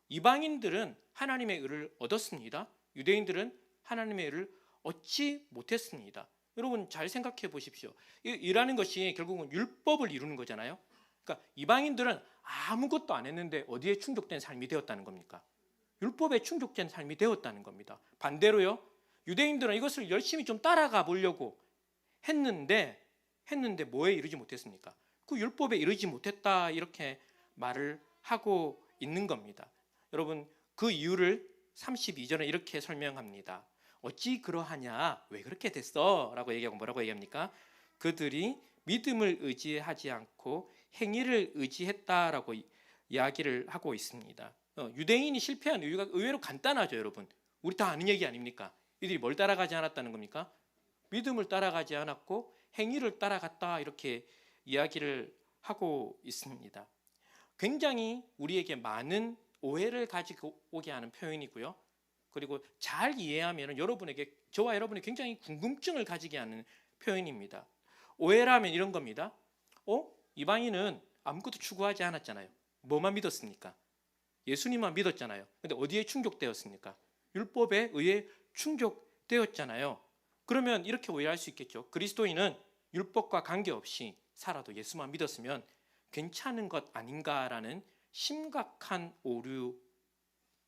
이방인들은 하나님의 의를 얻었습니다. 유대인들은 하나님의 의를 얻지 못했습니다. 여러분, 잘 생각해 보십시오. 이라는 것이 결국은 율법을 이루는 거잖아요. 그러니까 이방인들은 아무것도 안 했는데 어디에 충족된 삶이 되었다는 겁니까? 율법에 충족된 삶이 되었다는 겁니다. 반대로요, 유대인들은 이것을 열심히 좀 따라가 보려고 했는데 뭐에 이르지 못했습니까? 그 율법에 이르지 못했다, 이렇게 말을 하고 있는 겁니다. 여러분, 그 이유를 32절에 이렇게 설명합니다. 어찌 그러하냐, 왜 그렇게 됐어? 라고 얘기하고 뭐라고 얘기합니까? 그들이 믿음을 의지하지 않고 행위를 의지했다라고 이야기를 하고 있습니다. 유대인이 실패한 이유가 의외로 간단하죠, 여러분. 우리 다 아는 얘기 아닙니까? 이들이 뭘 따라가지 않았다는 겁니까? 믿음을 따라가지 않았고 행위를 따라갔다, 이렇게 이야기를 하고 있습니다. 굉장히 우리에게 많은 오해를 가지고 오게 하는 표현이고요. 그리고 잘 이해하면 여러분에게, 저와 여러분이 굉장히 궁금증을 가지게 하는 표현입니다. 오해라면 이런 겁니다. 이방인은 아무것도 추구하지 않았잖아요. 뭐만 믿었습니까? 예수님만 믿었잖아요. 근데 어디에 충족되었습니까? 율법에 의해 충족되었잖아요. 그러면 이렇게 오해할 수 있겠죠. 그리스도인은 율법과 관계없이 살아도 예수만 믿었으면 괜찮은 것 아닌가라는 심각한 오류,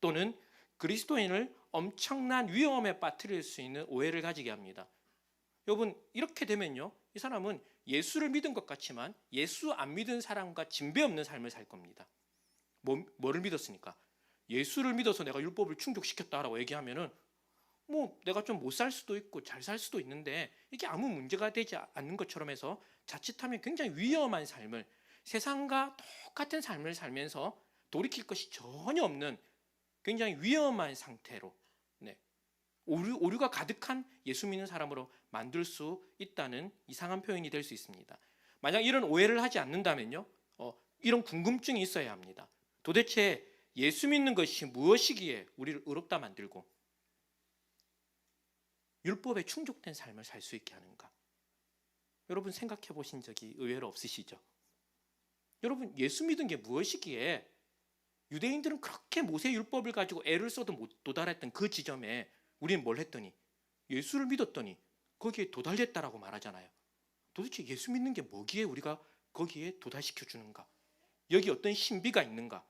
또는 그리스도인을 엄청난 위험에 빠뜨릴 수 있는 오해를 가지게 합니다. 여러분, 이렇게 되면요, 이 사람은 예수를 믿은 것 같지만 예수 안 믿은 사람과 진배 없는 삶을 살 겁니다. 뭐를 믿었으니까? 예수를 믿어서 내가 율법을 충족시켰다라고 얘기하면은 내가 좀 못 살 수도 있고 잘 살 수도 있는데 이게 아무 문제가 되지 않는 것처럼 해서 자칫하면 굉장히 위험한 삶을, 세상과 똑같은 삶을 살면서 돌이킬 것이 전혀 없는 굉장히 위험한 상태로, 오류가 가득한 예수 믿는 사람으로 만들 수 있다는 이상한 표현이 될 수 있습니다. 만약 이런 오해를 하지 않는다면요, 이런 궁금증이 있어야 합니다. 도대체 예수 믿는 것이 무엇이기에 우리를 의롭다 만들고 율법에 충족된 삶을 살 수 있게 하는가? 여러분, 생각해 보신 적이 의외로 없으시죠? 여러분, 예수 믿은 게 무엇이기에 유대인들은 그렇게 모세 율법을 가지고 애를 써도 못 도달했던 그 지점에 우리는 뭘 했더니, 예수를 믿었더니 거기에 도달했다라고 말하잖아요. 도대체 예수 믿는 게 뭐기에 우리가 거기에 도달시켜 주는가? 여기 어떤 신비가 있는가?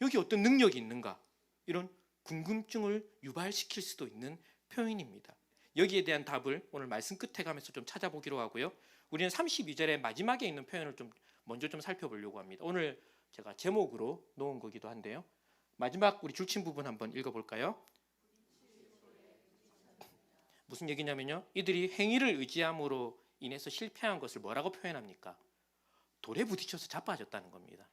여기 어떤 능력이 있는가? 이런 궁금증을 유발시킬 수도 있는 표현입니다. 여기에 대한 답을 오늘 말씀 끝에 가면서 좀 찾아보기로 하고요. 우리는 32절의 마지막에 있는 표현을 먼저 살펴보려고 합니다. 오늘 제가 제목으로 놓은 거기도 한데요. 마지막 우리 줄친 부분 한번 읽어볼까요? 무슨 얘기냐면요, 이들이 행위를 의지함으로 인해서 실패한 것을 뭐라고 표현합니까? 돌에 부딪혀서 자빠졌다는 겁니다.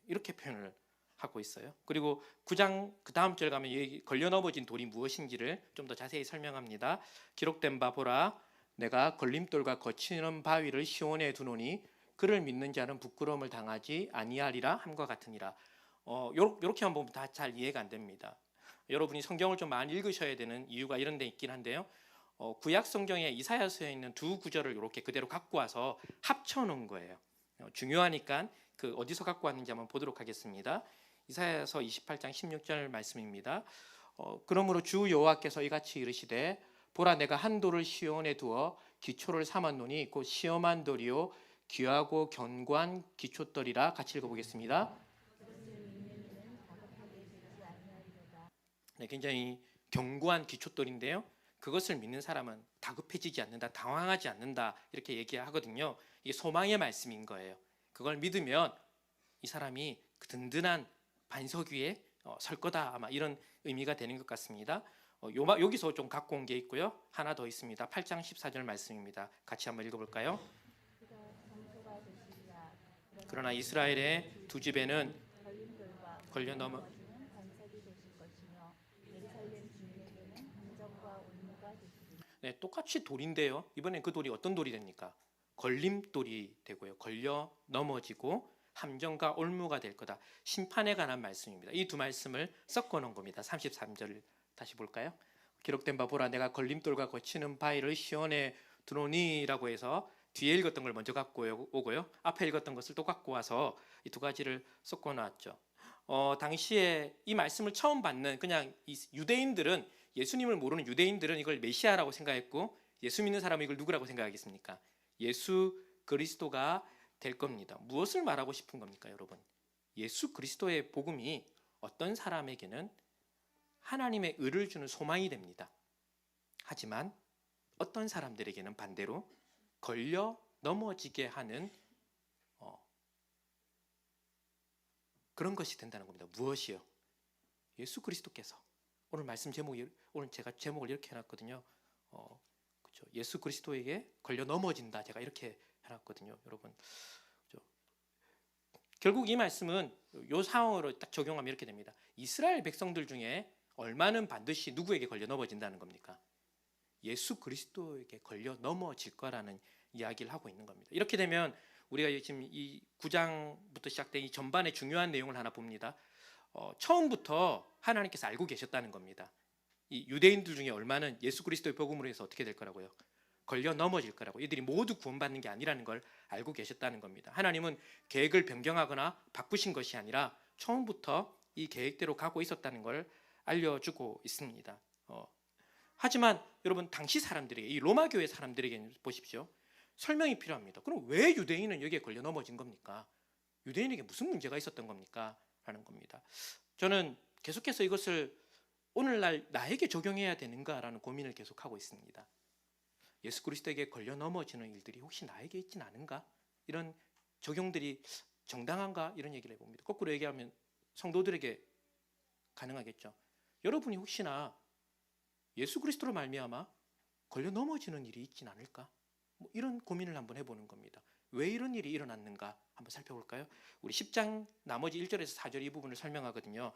이렇게 표현을 하고 있어요. 그리고 9장 그 다음 절 가면 여기 걸려 넘어진 돌이 무엇인지를 좀 더 자세히 설명합니다. 기록된 바 보라, 내가 걸림돌과 거치는 바위를 시온에 두노니 그를 믿는 자는 부끄러움을 당하지 아니하리라 함과 같으니라. 요렇게 한번 보면 다 잘 이해가 안 됩니다. 여러분이 성경을 좀 많이 읽으셔야 되는 이유가 이런 데 있긴 한데요. 구약 성경에 이사야서에 있는 두 구절을 이렇게 그대로 갖고 와서 합쳐 놓은 거예요. 중요하니까 그 어디서 갖고 왔는지 한번 보도록 하겠습니다. 이사야서 28장 16절 말씀입니다. 그러므로 주 여호와께서 이같이 이르시되 보라, 내가 한 돌을 시온에 두어 기초를 삼았노니 곧 시험한 돌이요 귀하고 견고한 기초돌이라. 같이 읽어보겠습니다. 굉장히 견고한 기초돌인데요, 그것을 믿는 사람은 다급해지지 않는다, 당황하지 않는다, 이렇게 얘기하거든요. 이게 소망의 말씀인 거예요. 그걸 믿으면 이 사람이 그 든든한 반석 위에 설 거다, 아마 이런 의미가 되는 것 같습니다. 여기서 좀 갖고 온 게 있고요. 하나 더 있습니다. 8장 14절 말씀입니다. 같이 한번 읽어볼까요? 그러나 이스라엘의 두 집에는 걸려 넘어 네, 똑같이 돌인데요. 이번엔 그 돌이 어떤 돌이 됩니까? 걸림돌이 되고요. 걸려 넘어지고 함정과 올무가 될 거다. 심판에 관한 말씀입니다. 이 두 말씀을 섞어 놓은 겁니다. 33절 다시 볼까요? 기록된 바 보라 내가 걸림돌과 거치는 바위를 시온에 두노니라고 해서 뒤에 읽었던 걸 먼저 갖고 오고요. 앞에 읽었던 것을 또 갖고 와서 이 두 가지를 섞어 놨죠. 당시에 이 말씀을 처음 받는 그냥 이 유대인들은 예수님을 모르는 유대인들은 이걸 메시아라고 생각했고 예수 믿는 사람은 이걸 누구라고 생각하겠습니까? 예수 그리스도가 될 겁니다. 무엇을 말하고 싶은 겁니까, 여러분? 예수 그리스도의 복음이 어떤 사람에게는 하나님의 의를 주는 소망이 됩니다. 하지만 어떤 사람들에게는 반대로 걸려 넘어지게 하는 그런 것이 된다는 겁니다. 무엇이요? 예수 그리스도께서 오늘 말씀 제목이 오늘 제가 제목을 이렇게 해놨거든요. 그렇죠? 예수 그리스도에게 걸려 넘어진다. 제가 이렇게 해놨거든요, 여러분. 그렇죠? 결국 이 말씀은 이 상황으로 딱 적용하면 이렇게 됩니다. 이스라엘 백성들 중에 얼마는 반드시 누구에게 걸려 넘어진다는 겁니까? 예수 그리스도에게 걸려 넘어질 거라는 이야기를 하고 있는 겁니다. 이렇게 되면 우리가 지금 이 9장부터 시작된 이 전반의 중요한 내용을 하나 봅니다. 처음부터 하나님께서 알고 계셨다는 겁니다. 이 유대인들 중에 얼마는 예수 그리스도의 복음으로 해서 어떻게 될 거라고요? 걸려 넘어질 거라고. 이들이 모두 구원받는 게 아니라는 걸 알고 계셨다는 겁니다. 하나님은 계획을 변경하거나 바꾸신 것이 아니라 처음부터 이 계획대로 가고 있었다는 걸 알려주고 있습니다. 하지만 여러분 당시 사람들에게 이 로마 교회 사람들에게 보십시오. 설명이 필요합니다. 그럼 왜 유대인은 여기에 걸려 넘어진 겁니까? 유대인에게 무슨 문제가 있었던 겁니까? 라는 겁니다. 저는 계속해서 이것을 오늘날 나에게 적용해야 되는가라는 고민을 계속하고 있습니다. 예수 그리스도에게 걸려 넘어지는 일들이 혹시 나에게 있진 않은가? 이런 적용들이 정당한가? 이런 얘기를 해봅니다. 거꾸로 얘기하면 성도들에게 가능하겠죠. 여러분이 혹시나 예수 그리스도로 말미암아 걸려 넘어지는 일이 있진 않을까? 뭐 이런 고민을 한번 해보는 겁니다. 왜 이런 일이 일어났는가 한번 살펴볼까요? 우리 10장 나머지 1절에서 4절 이 부분을 설명하거든요.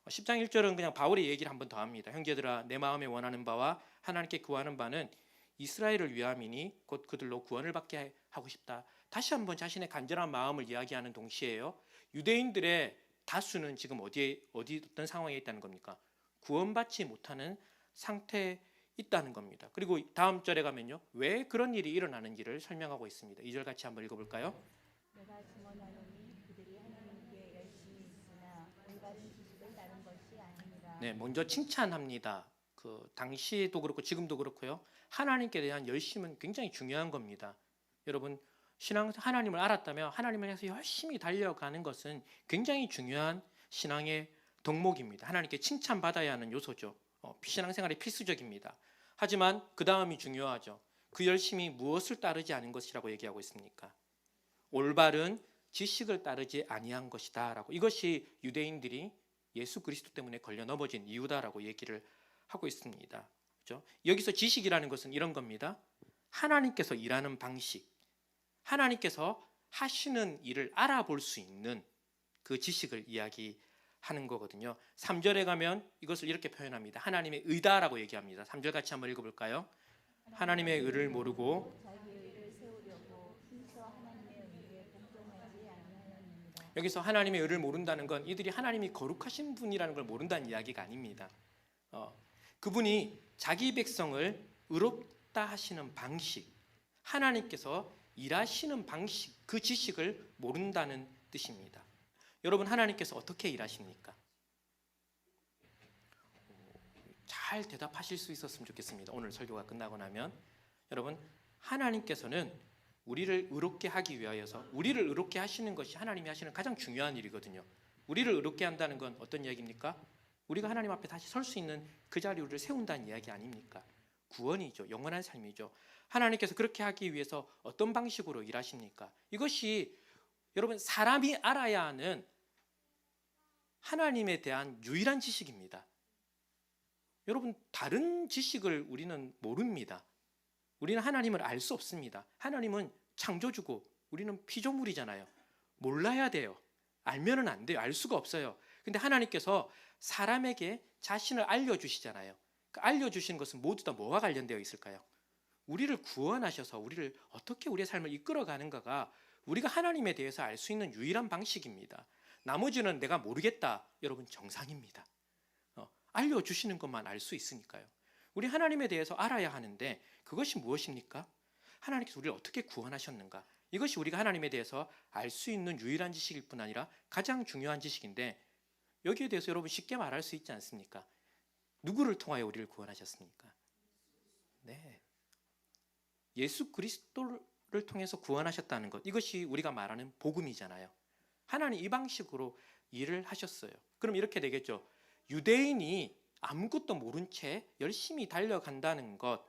10장 1절은 그냥 바울의 얘기를 한번 더 합니다. 형제들아 내 마음에 원하는 바와 하나님께 구하는 바는 이스라엘을 위함이니 곧 그들로 구원을 받게 하고 싶다. 다시 한번 자신의 간절한 마음을 이야기하는 동시에요. 유대인들의 다수는 지금 어떤 상황에 있다는 겁니까? 구원받지 못하는 상태에 있다는 겁니다. 그리고 다음 절에 가면요. 왜 그런 일이 일어나는지를 설명하고 있습니다. 2절 같이 한번 읽어볼까요? 내가 증언하노니 그들이 하나님께 열심히 있으나 올바른 지식을 따른 것이 아니니라. 네, 먼저 칭찬합니다. 그 당시도 그렇고 지금도 그렇고요. 하나님께 대한 열심은 굉장히 중요한 겁니다. 여러분 신앙 하나님을 알았다면 하나님을 향해서 열심히 달려가는 것은 굉장히 중요한 신앙의 덕목입니다. 하나님께 칭찬받아야 하는 요소죠. 신앙생활이 필수적입니다. 하지만 그 다음이 중요하죠. 그 열심이 무엇을 따르지 않은 것이라고 얘기하고 있습니까? 올바른 지식을 따르지 아니한 것이다라고. 이것이 유대인들이 예수 그리스도 때문에 걸려 넘어진 이유다라고 얘기를 하고 있습니다. 그렇죠? 여기서 지식이라는 것은 이런 겁니다. 하나님께서 일하는 방식, 하나님께서 하시는 일을 알아볼 수 있는 그 지식을 이야기하는 거거든요. 3절에 가면 이것을 이렇게 표현합니다. 하나님의 의다라고 얘기합니다. 3절 같이 한번 읽어볼까요? 하나님의 의를 모르고 자기의 의를 세우려고 힘써 하나님의 의에 복종하지 아니하였느니라. 여기서 하나님의 의를 모른다는 건 이들이 하나님이 거룩하신 분이라는 걸 모른다는 이야기가 아닙니다. 그분이 자기 백성을 의롭다 하시는 방식, 하나님께서 일하시는 방식, 그 지식을 모른다는 뜻입니다. 여러분 하나님께서 어떻게 일하십니까? 잘 대답하실 수 있었으면 좋겠습니다. 오늘 설교가 끝나고 나면 여러분 하나님께서는 우리를 의롭게 하기 위하여서 우리를 의롭게 하시는 것이 하나님이 하시는 가장 중요한 일이거든요. 우리를 의롭게 한다는 건 어떤 이야기입니까? 우리가 하나님 앞에 다시 설 수 있는 그 자리에 우리를 세운다는 이야기 아닙니까? 구원이죠. 영원한 삶이죠. 하나님께서 그렇게 하기 위해서 어떤 방식으로 일하십니까? 이것이 여러분 사람이 알아야 하는 하나님에 대한 유일한 지식입니다. 여러분 다른 지식을 우리는 모릅니다. 우리는 하나님을 알 수 없습니다. 하나님은 창조주고 우리는 피조물이잖아요. 몰라야 돼요. 알면은 안 돼요. 알 수가 없어요. 근데 하나님께서 사람에게 자신을 알려주시잖아요. 그 알려주시는 것은 모두 다 뭐와 관련되어 있을까요? 우리를 구원하셔서 우리를 어떻게 우리의 삶을 이끌어가는가가 우리가 하나님에 대해서 알 수 있는 유일한 방식입니다. 나머지는 내가 모르겠다. 여러분 정상입니다. 알려주시는 것만 알 수 있으니까요. 우리 하나님에 대해서 알아야 하는데 그것이 무엇입니까? 하나님께서 우리를 어떻게 구원하셨는가? 이것이 우리가 하나님에 대해서 알 수 있는 유일한 지식일 뿐 아니라 가장 중요한 지식인데 여기에 대해서 여러분 쉽게 말할 수 있지 않습니까? 누구를 통하여 우리를 구원하셨습니까? 네, 예수 그리스도를 통해서 구원하셨다는 것, 이것이 우리가 말하는 복음이잖아요. 하나님 이 방식으로 일을 하셨어요. 그럼 이렇게 되겠죠. 유대인이 아무것도 모른 채 열심히 달려간다는 것,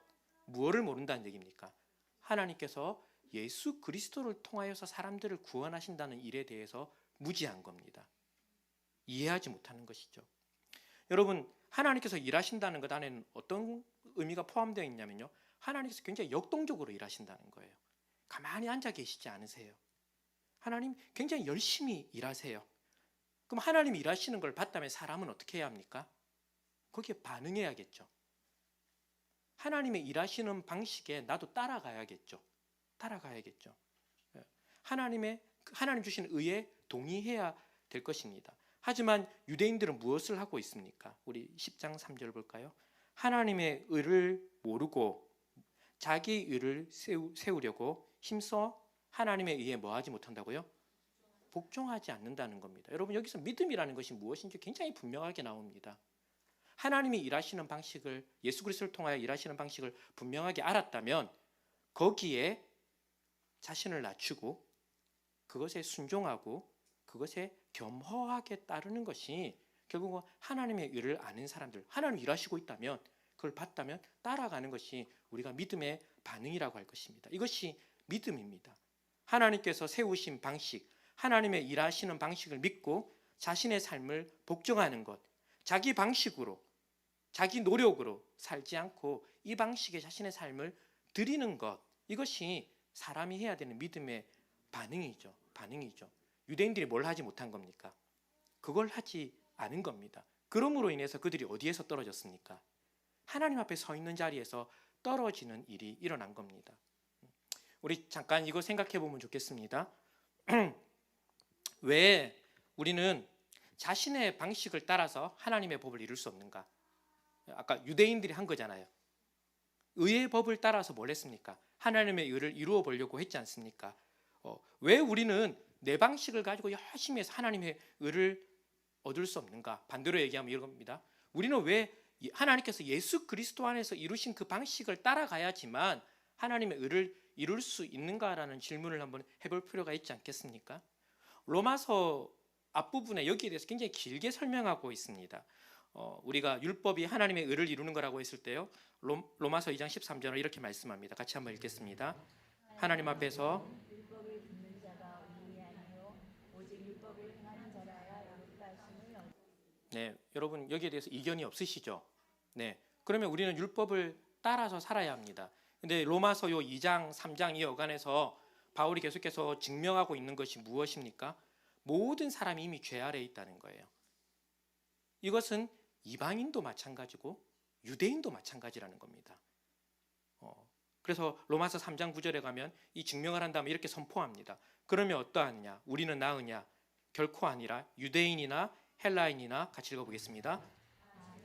무엇을 모른다는 얘기입니까? 하나님께서 예수 그리스도를 통하여서 사람들을 구원하신다는 일에 대해서 무지한 겁니다. 이해하지 못하는 것이죠. 여러분, 하나님께서 일하신다는 것 안에는 어떤 의미가 포함되어 있냐면요, 하나님께서 굉장히 역동적으로 일하신다는 거예요. 가만히 앉아 계시지 않으세요. 하나님 굉장히 열심히 일하세요. 그럼 하나님이 일하시는 걸 봤다면 사람은 어떻게 해야 합니까? 거기에 반응해야겠죠. 하나님의 일하시는 방식에 나도 따라가야겠죠. 하나님 주신 의에 동의해야 될 것입니다. 하지만 유대인들은 무엇을 하고 있습니까? 우리 10장 3절 볼까요? 하나님의 의를 모르고 자기 의를 세우려고 힘써 하나님의 의에 뭐하지 못한다고요? 복종하지 않는다는 겁니다. 여러분, 여기서 믿음이라는 것이 무엇인지 굉장히 분명하게 나옵니다. 하나님이 일하시는 방식을, 예수 그리스도를 통하여 일하시는 방식을 분명하게 알았다면 거기에 자신을 낮추고 그것에 순종하고 그것에 겸허하게 따르는 것이 결국은 하나님의 의를 아는 사람들, 하나님이 일하시고 있다면 그걸 봤다면 따라가는 것이 우리가 믿음의 반응이라고 할 것입니다. 이것이 믿음입니다. 하나님께서 세우신 방식, 하나님의 일하시는 방식을 믿고 자신의 삶을 복종하는 것, 자기 방식으로, 자기 노력으로 살지 않고 이 방식에 자신의 삶을 드리는 것, 이것이 사람이 해야 되는 믿음의 반응이죠. 유대인들이 뭘 하지 못한 겁니까? 그걸 하지 않은 겁니다. 그러므로 인해서 그들이 어디에서 떨어졌습니까? 하나님 앞에 서 있는 자리에서 떨어지는 일이 일어난 겁니다. 우리 잠깐 이거 생각해 보면 좋겠습니다. 왜 우리는 자신의 방식을 따라서 하나님의 법을 이룰 수 없는가? 아까 유대인들이 한 거잖아요. 의의 법을 따라서 뭘 했습니까? 하나님의 의를 이루어 보려고 했지 않습니까? 왜 우리는 내 방식을 가지고 열심히 해서 하나님의 의를 얻을 수 없는가? 반대로 얘기하면 이겁니다. 우리는 왜 하나님께서 예수 그리스도 안에서 이루신 그 방식을 따라가야지만 하나님의 의를 이룰 수 있는가라는 질문을 한번 해볼 필요가 있지 않겠습니까? 로마서 앞부분에 여기에 대해서 굉장히 길게 설명하고 있습니다. 우리가 율법이 하나님의 의를 이루는 거라고 했을 때요, 로마서 2장 13절을 이렇게 말씀합니다. 같이 한번 읽겠습니다. 하나님 앞에서 율법을 듣는 자가 의인이 아니요 오직 율법을 행하는 자라야 의롭다 하심을 얻. 네, 여러분 여기에 대해서 이견이 없으시죠? 네, 그러면 우리는 율법을 따라서 살아야 합니다. 근데 로마서 요 2장, 3장 이 어간에서 바울이 계속해서 증명하고 있는 것이 무엇입니까? 모든 사람이 이미 죄 아래에 있다는 거예요. 이것은 이방인도 마찬가지고 유대인도 마찬가지라는 겁니다. 그래서 로마서 3장 9절에 가면 이 증명을 한 다음에 이렇게 선포합니다. 그러면 어떠하느냐? 우리는 나으냐? 결코 아니라 유대인이나 헬라인이나 같이 읽어보겠습니다.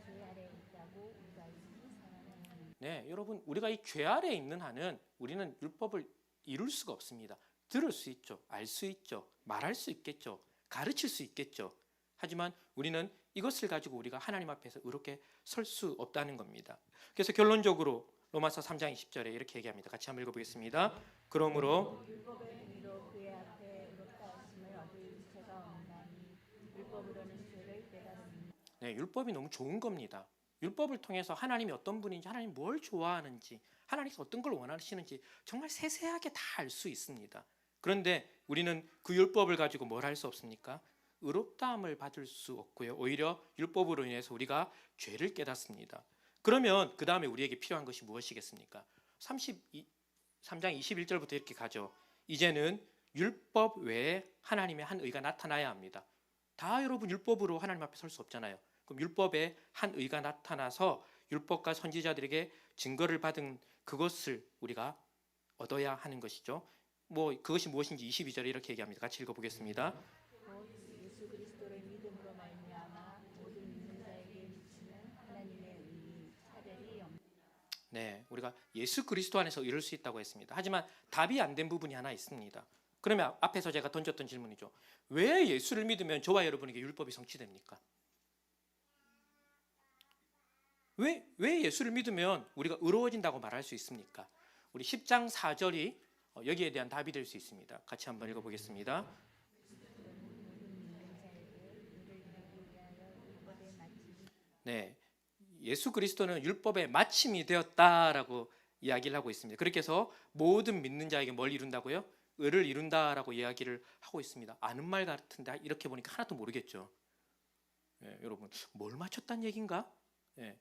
죄 아래 있다고 우리가 이미 사랑하는. 네, 여러분, 우리가 이 죄 아래에 있는 한은 우리는 율법을 이룰 수가 없습니다. 들을 수 있죠, 알 수 있죠, 말할 수 있겠죠, 가르칠 수 있겠죠. 하지만 우리는 이것을 가지고 우리가 하나님 앞에서 의롭게 설 수 없다는 겁니다. 그래서 결론적으로 로마서 3장 20절에 이렇게 얘기합니다. 같이 한번 읽어보겠습니다. 그러므로 율법의 행위로 그의 앞에 의롭다 하심을 얻을 자가 없나니 율법으로는 죄를 깨달음이니. 네, 율법이 너무 좋은 겁니다. 율법을 통해서 하나님이 어떤 분인지, 하나님 뭘 좋아하는지, 하나님께서 어떤 걸 원하시는지 정말 세세하게 다 알 수 있습니다. 그런데 우리는 그 율법을 가지고 뭘 할 수 없습니까? 의롭다함을 받을 수 없고요. 오히려 율법으로 인해서 우리가 죄를 깨닫습니다. 그러면 그 다음에 우리에게 필요한 것이 무엇이겠습니까? 3장 21절부터 이렇게 가죠. 이제는 율법 외에 하나님의 한 의가 나타나야 합니다. 다 여러분 율법으로 하나님 앞에 설 수 없잖아요. 그럼 율법의 한 의가 나타나서 율법과 선지자들에게 증거를 받은 그것을 우리가 얻어야 하는 것이죠. 그것이 무엇인지 22절에 이렇게 얘기합니다. 같이 읽어보겠습니다. 곧 예수 그리스도를 믿음으로 말미암아 모든 믿는 자에게 미치는 하나님의 의니 차별이 없. 네, 우리가 예수 그리스도 안에서 이룰 수 있다고 했습니다. 하지만 답이 안 된 부분이 하나 있습니다. 그러면 앞에서 제가 던졌던 질문이죠. 왜 예수를 믿으면 저와 여러분에게 율법이 성취됩니까? 왜 예수를 믿으면 우리가 의로워진다고 말할 수 있습니까? 우리 10장 4절이 여기에 대한 답이 될 수 있습니다. 같이 한번 읽어보겠습니다. 네, 예수 그리스도는 율법의 마침이 되었다라고 이야기를 하고 있습니다. 그렇게 해서 모든 믿는 자에게 뭘 이룬다고요? 의를 이룬다라고 이야기를 하고 있습니다. 아는 말 같은데 이렇게 보니까 하나도 모르겠죠. 네, 여러분 뭘 맞췄다는 얘기인가? 네,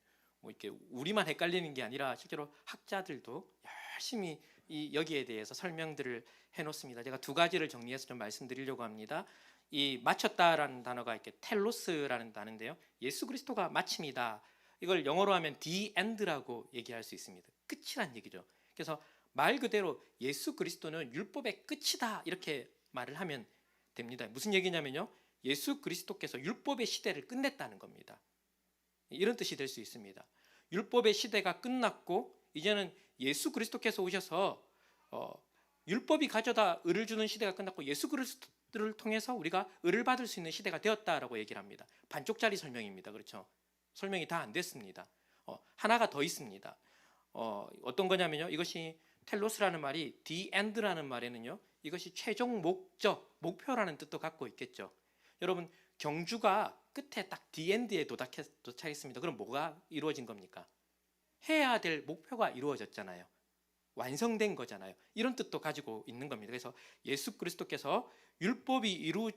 이렇게 우리만 헷갈리는 게 아니라 실제로 학자들도 열심히 여기에 대해서 설명들을 해놓습니다. 제가 두 가지를 정리해서 좀 말씀드리려고 합니다. 이 마쳤다라는 단어가 이렇게 텔로스라는 단어인데요. 예수 그리스도가 마침이다. 이걸 영어로 하면 the end라고 얘기할 수 있습니다. 끝이란 얘기죠. 그래서 말 그대로 예수 그리스도는 율법의 끝이다 이렇게 말을 하면 됩니다. 무슨 얘기냐면요. 예수 그리스도께서 율법의 시대를 끝냈다는 겁니다. 이런 뜻이 될 수 있습니다. 율법의 시대가 끝났고 이제는 예수 그리스도께서 오셔서 율법이 가져다 의를 주는 시대가 끝났고 예수 그리스도를 통해서 우리가 의를 받을 수 있는 시대가 되었다라고 얘기를 합니다. 반쪽짜리 설명입니다. 그렇죠? 설명이 다 안 됐습니다. 하나가 더 있습니다. 어떤 거냐면요. 이것이 텔로스라는 말이 the end라는 말에는요. 이것이 최종 목적, 목표라는 뜻도 갖고 있겠죠. 여러분 경주가 끝에 딱 the end에 도착했습니다. 그럼 뭐가 이루어진 겁니까? 해야 될 목표가 이루어졌잖아요. 완성된 거잖아요. 이런 뜻도 가지고 있는 겁니다. 그래서 예수 그리스도께서 율법이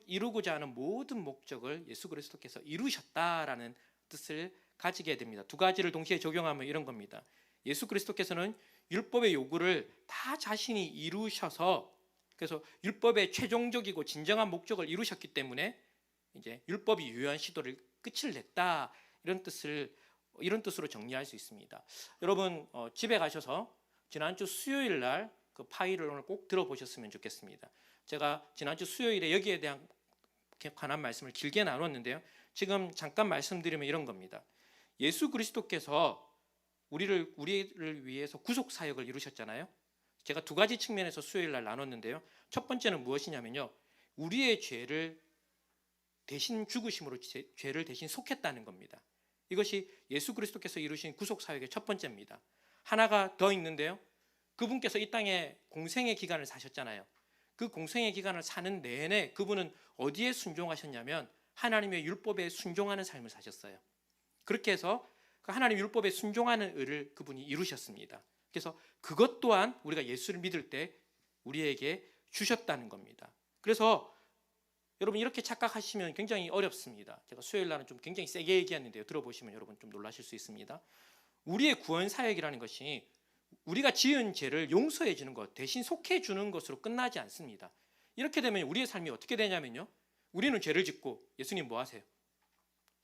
이루고자 하는 모든 목적을 예수 그리스도께서 이루셨다라는 뜻을 가지게 됩니다. 두 가지를 동시에 적용하면 이런 겁니다. 예수 그리스도께서는 율법의 요구를 다 자신이 이루셔서 그래서 율법의 최종적이고 진정한 목적을 이루셨기 때문에 이제 율법이 유효한 시도를 끝을 냈다 이런 뜻으로 정리할 수 있습니다. 여러분 집에 가셔서 지난주 수요일 날 그 파일을 오늘 꼭 들어보셨으면 좋겠습니다. 제가 지난주 수요일에 여기에 대한 관한 말씀을 길게 나눴는데요. 지금 잠깐 말씀드리면 이런 겁니다. 예수 그리스도께서 우리를 위해서 구속 사역을 이루셨잖아요. 제가 두 가지 측면에서 수요일 날 나눴는데요. 첫 번째는 무엇이냐면요. 우리의 죄를 대신 죽으심으로 죄를 대신 속했다는 겁니다. 이것이 예수 그리스도께서 이루신 구속 사역의 첫 번째입니다. 하나가 더 있는데요. 그분께서 이 땅에 공생의 기간을 사셨잖아요. 그 공생의 기간을 사는 내내 그분은 어디에 순종하셨냐면 하나님의 율법에 순종하는 삶을 사셨어요. 그렇게 해서 그 하나님 율법에 순종하는 의를 그분이 이루셨습니다. 그래서 그것 또한 우리가 예수를 믿을 때 우리에게 주셨다는 겁니다. 그래서 여러분 이렇게 착각하시면 굉장히 어렵습니다. 제가 수요일 날은 좀 굉장히 세게 얘기했는데요. 들어보시면 여러분 좀 놀라실 수 있습니다. 우리의 구원 사역이라는 것이 우리가 지은 죄를 용서해 주는 것, 대신 속해 주는 것으로 끝나지 않습니다. 이렇게 되면 우리의 삶이 어떻게 되냐면요. 우리는 죄를 짓고 예수님 뭐 하세요?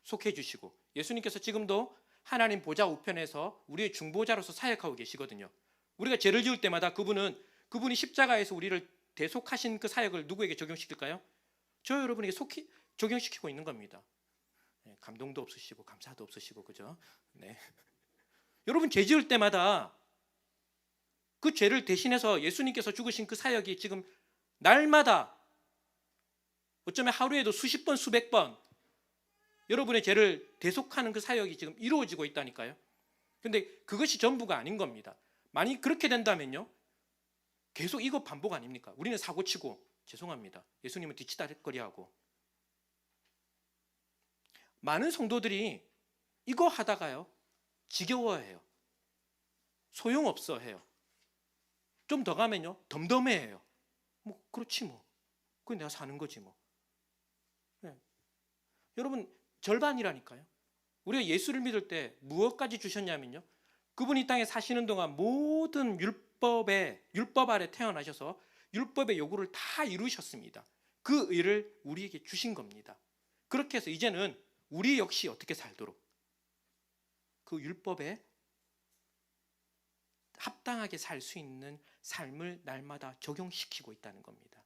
속해 주시고 예수님께서 지금도 하나님 보좌 우편에서 우리의 중보자로서 사역하고 계시거든요. 우리가 죄를 지을 때마다 그분이 십자가에서 우리를 대속하신 그 사역을 누구에게 적용시킬까요? 저 여러분에게 적용시키고 있는 겁니다. 네, 감동도 없으시고 감사도 없으시고 그죠? 네. 여러분 죄 지을 때마다 그 죄를 대신해서 예수님께서 죽으신 그 사역이 지금 날마다 어쩌면 하루에도 수십 번 수백 번 여러분의 죄를 대속하는 그 사역이 지금 이루어지고 있다니까요. 그런데 그것이 전부가 아닌 겁니다. 만약 그렇게 된다면요. 계속 이거 반복 아닙니까? 우리는 사고치고 죄송합니다. 예수님은 뒤치다거리하고 많은 성도들이 이거 하다가요. 지겨워해요. 소용없어 해요. 좀 더 가면요. 덤덤해해요. 뭐 그렇지 뭐. 그건 내가 사는 거지 뭐. 네. 여러분 절반이라니까요. 우리가 예수를 믿을 때 무엇까지 주셨냐면요. 그분이 이 땅에 사시는 동안 모든 율법 아래 태어나셔서 율법의 요구를 다 이루셨습니다. 그 의를 우리에게 주신 겁니다. 그렇게 해서 이제는 우리 역시 어떻게 살도록 그 율법에 합당하게 살 수 있는 삶을 날마다 적용시키고 있다는 겁니다.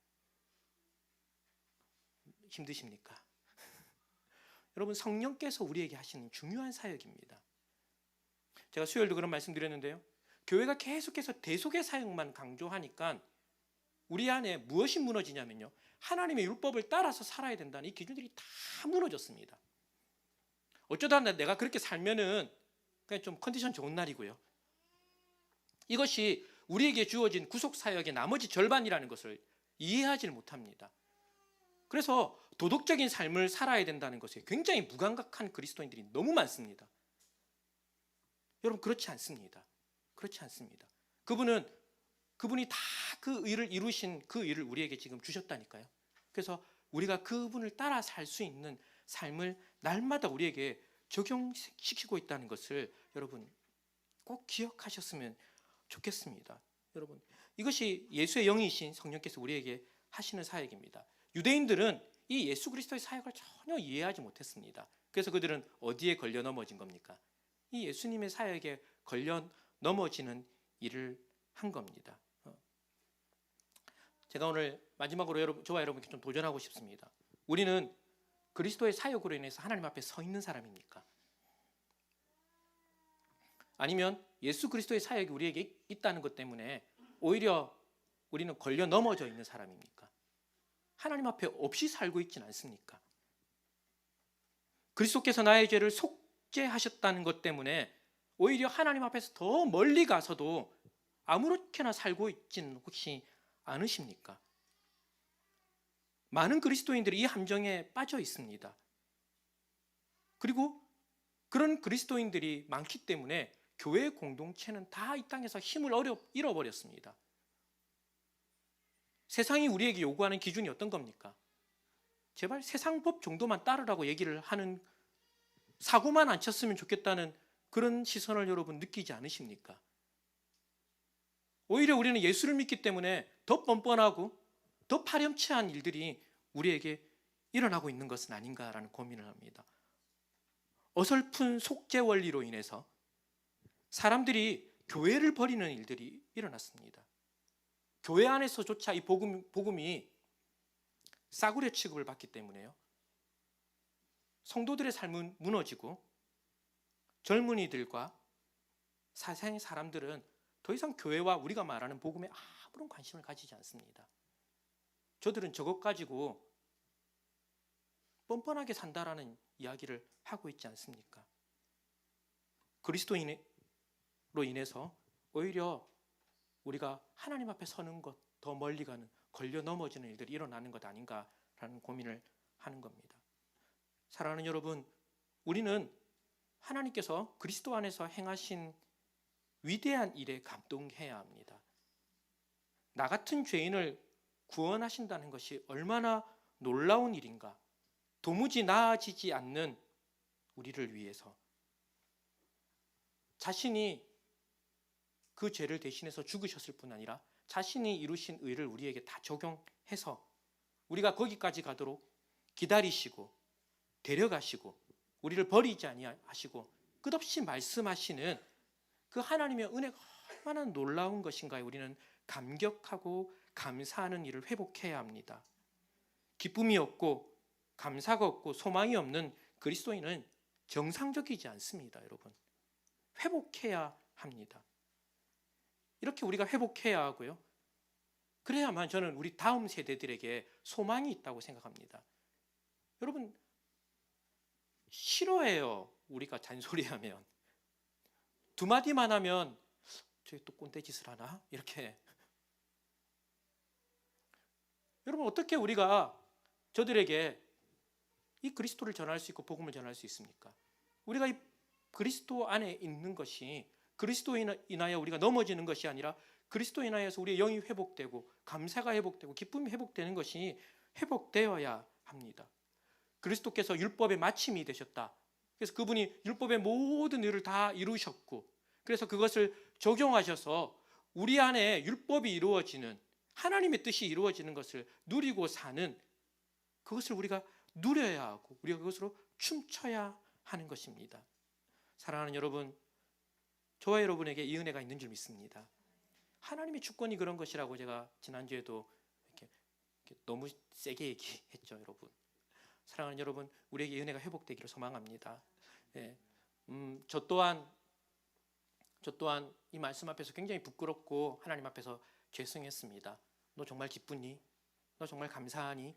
힘드십니까? 여러분, 성령께서 우리에게 하시는 중요한 사역입니다. 제가 수요일도 그런 말씀 드렸는데요, 교회가 계속해서 대속의 사역만 강조하니까 우리 안에 무엇이 무너지냐면요, 하나님의 율법을 따라서 살아야 된다는 이 기준들이 다 무너졌습니다. 어쩌다 내가 그렇게 살면은 그냥 좀 컨디션 좋은 날이고요, 이것이 우리에게 주어진 구속사역의 나머지 절반이라는 것을 이해하지 못합니다. 그래서 도덕적인 삶을 살아야 된다는 것에 굉장히 무감각한 그리스도인들이 너무 많습니다. 여러분, 그렇지 않습니다. 그렇지 않습니다. 그분이 다 그 의를 이루신 그 의를 우리에게 지금 주셨다니까요. 그래서 우리가 그분을 따라 살 수 있는 삶을 날마다 우리에게 적용시키고 있다는 것을 여러분 꼭 기억하셨으면 좋겠습니다. 여러분, 이것이 예수의 영이신 성령께서 우리에게 하시는 사역입니다. 유대인들은 이 예수 그리스도의 사역을 전혀 이해하지 못했습니다. 그래서 그들은 어디에 걸려 넘어진 겁니까? 이 예수님의 사역에 걸려 넘어지는 일을 한 겁니다. 제가 오늘 마지막으로 저와 여러분께 좀 도전하고 싶습니다. 우리는 그리스도의 사역으로 인해서 하나님 앞에 서 있는 사람입니까? 아니면 예수 그리스도의 사역이 우리에게 있다는 것 때문에 오히려 우리는 걸려 넘어져 있는 사람입니까? 하나님 앞에 없이 살고 있지는 않습니까? 그리스도께서 나의 죄를 속죄하셨다는 것 때문에 오히려 하나님 앞에서 더 멀리 가서도 아무렇게나 살고 있지는 혹시 않으십니까? 많은 그리스도인들이 이 함정에 빠져 있습니다. 그리고 그런 그리스도인들이 많기 때문에 교회 공동체는 다 이 땅에서 힘을 잃어버렸습니다. 세상이 우리에게 요구하는 기준이 어떤 겁니까? 제발 세상 법 정도만 따르라고 얘기를 하는, 사고만 안 쳤으면 좋겠다는 그런 시선을 여러분 느끼지 않으십니까? 오히려 우리는 예수를 믿기 때문에 더 뻔뻔하고 더 파렴치한 일들이 우리에게 일어나고 있는 것은 아닌가라는 고민을 합니다. 어설픈 속죄 원리로 인해서 사람들이 교회를 버리는 일들이 일어났습니다. 교회 안에서조차 이 복음이 싸구려 취급을 받기 때문에요, 성도들의 삶은 무너지고 젊은이들과 세상의 사람들은 더 이상 교회와 우리가 말하는 복음에 아무런 관심을 가지지 않습니다. 저들은 저것 가지고 뻔뻔하게 산다라는 이야기를 하고 있지 않습니까? 그리스도인으로 인해서 오히려 우리가 하나님 앞에 서는 것, 더 멀리 가는, 걸려 넘어지는 일들이 일어나는 것 아닌가라는 고민을 하는 겁니다. 사랑하는 여러분, 우리는 하나님께서 그리스도 안에서 행하신 위대한 일에 감동해야 합니다. 나 같은 죄인을 구원하신다는 것이 얼마나 놀라운 일인가. 도무지 나아지지 않는 우리를 위해서 자신이 그 죄를 대신해서 죽으셨을 뿐 아니라 자신이 이루신 의를 우리에게 다 적용해서 우리가 거기까지 가도록 기다리시고 데려가시고 우리를 버리지 아니하시고 끝없이 말씀하시는 그 하나님의 은혜가 얼마나 놀라운 것인가에 우리는 감격하고 감사하는 일을 회복해야 합니다. 기쁨이 없고 감사가 없고 소망이 없는 그리스도인은 정상적이지 않습니다, 여러분. 회복해야 합니다. 이렇게 우리가 회복해야 하고요. 그래야만 저는 우리 다음 세대들에게 소망이 있다고 생각합니다. 여러분, 싫어해요, 우리가 잔소리하면. 두 마디만 하면 저기 또 꼰대 짓을 하나? 이렇게. 여러분, 어떻게 우리가 저들에게 이 그리스도를 전할 수 있고 복음을 전할 수 있습니까? 우리가 이 그리스도 안에 있는 것이 그리스도로 인하여 우리가 넘어지는 것이 아니라 그리스도로 인하여서 우리의 영이 회복되고 감사가 회복되고 기쁨이 회복되는 것이 회복되어야 합니다. 그리스도께서 율법의 마침이 되셨다. 그래서 그분이 율법의 모든 일을 다 이루셨고 그래서 그것을 적용하셔서 우리 안에 율법이 이루어지는 하나님의 뜻이 이루어지는 것을 누리고 사는 그것을 우리가 누려야 하고 우리가 그것으로 춤춰야 하는 것입니다. 사랑하는 여러분, 저와 여러분에게 이 은혜가 있는 줄 믿습니다. 하나님의 주권이 그런 것이라고 제가 지난주에도 이렇게 너무 세게 얘기했죠, 여러분. 사랑하는 여러분, 우리에게 이 은혜가 회복되기를 소망합니다. 예. 저 또한 이 말씀 앞에서 굉장히 부끄럽고 하나님 앞에서 죄송했습니다. 너 정말 기쁘니? 너 정말 감사하니?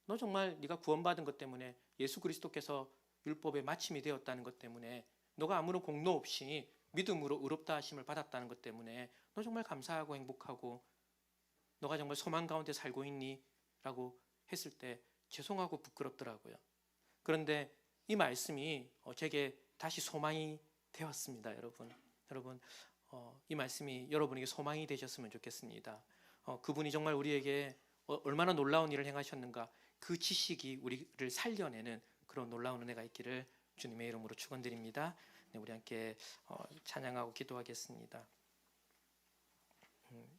너 정말 네가 구원받은 것 때문에 예수 그리스도께서 율법의 마침이 되었다는 것 때문에 너가 아무런 공로 없이 믿음으로 의롭다 하심을 받았다는 것 때문에 너 정말 감사하고 행복하고 너가 정말 소망 가운데 살고 있니? 라고 했을 때 죄송하고 부끄럽더라고요. 그런데 이 말씀이 제게 다시 소망이 되었습니다. 여러분, 이 말씀이 여러분에게 소망이 되셨으면 좋겠습니다. 그분이 정말 우리에게 얼마나 놀라운 일을 행하셨는가, 그 지식이 우리를 살려내는 그런 놀라운 은혜가 있기를 주님의 이름으로 축원드립니다. 네, 우리 함께 찬양하고 기도하겠습니다.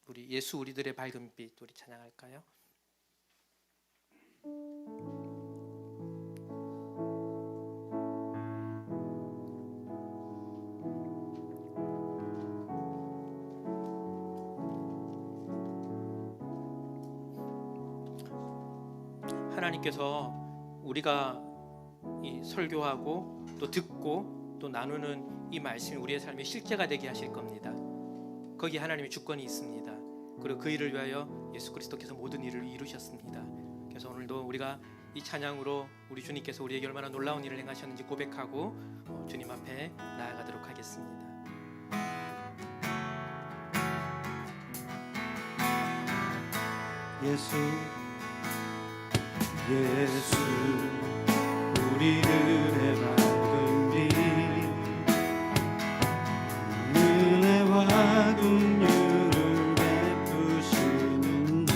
우리 예수 우리들의 밝은 빛, 우리 찬양할까요? 하나님께서 우리가 이 설교하고 또 듣고 또 나누는 이 말씀이 우리의 삶의 실제가 되게 하실 겁니다. 거기에 하나님의 주권이 있습니다. 그리고 그 일을 위하여 예수 그리스도께서 모든 일을 이루셨습니다. 그래서 오늘도 우리가 이 찬양으로 우리 주님께서 우리에게 얼마나 놀라운 일을 행하셨는지 고백하고 주님 앞에 나아가도록 하겠습니다. 예수 우리들의 밝은 빛 은혜와 긍휼을 베푸시는 주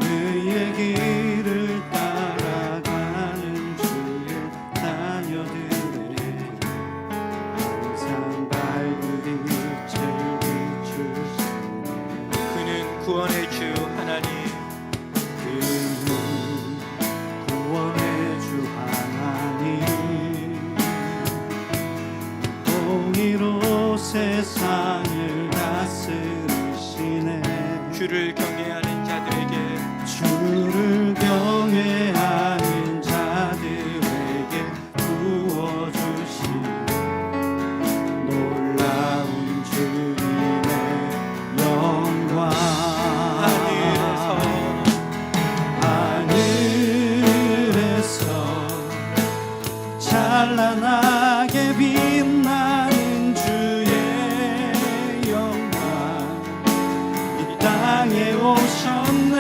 그의 길을 따라가는 주의 자녀들에게 항상 밝은 빛을 비추시네. 그는 구원의 주 하나님, 구원의 주 하나님 공의로 세상을 다스리시네. 주를 경외하는 자들에게 주를 경외하는 자들에게 부어주신 놀라운 주님의 영광. 찬란하게 빛나는 주의 영광 이 땅에 오셨네.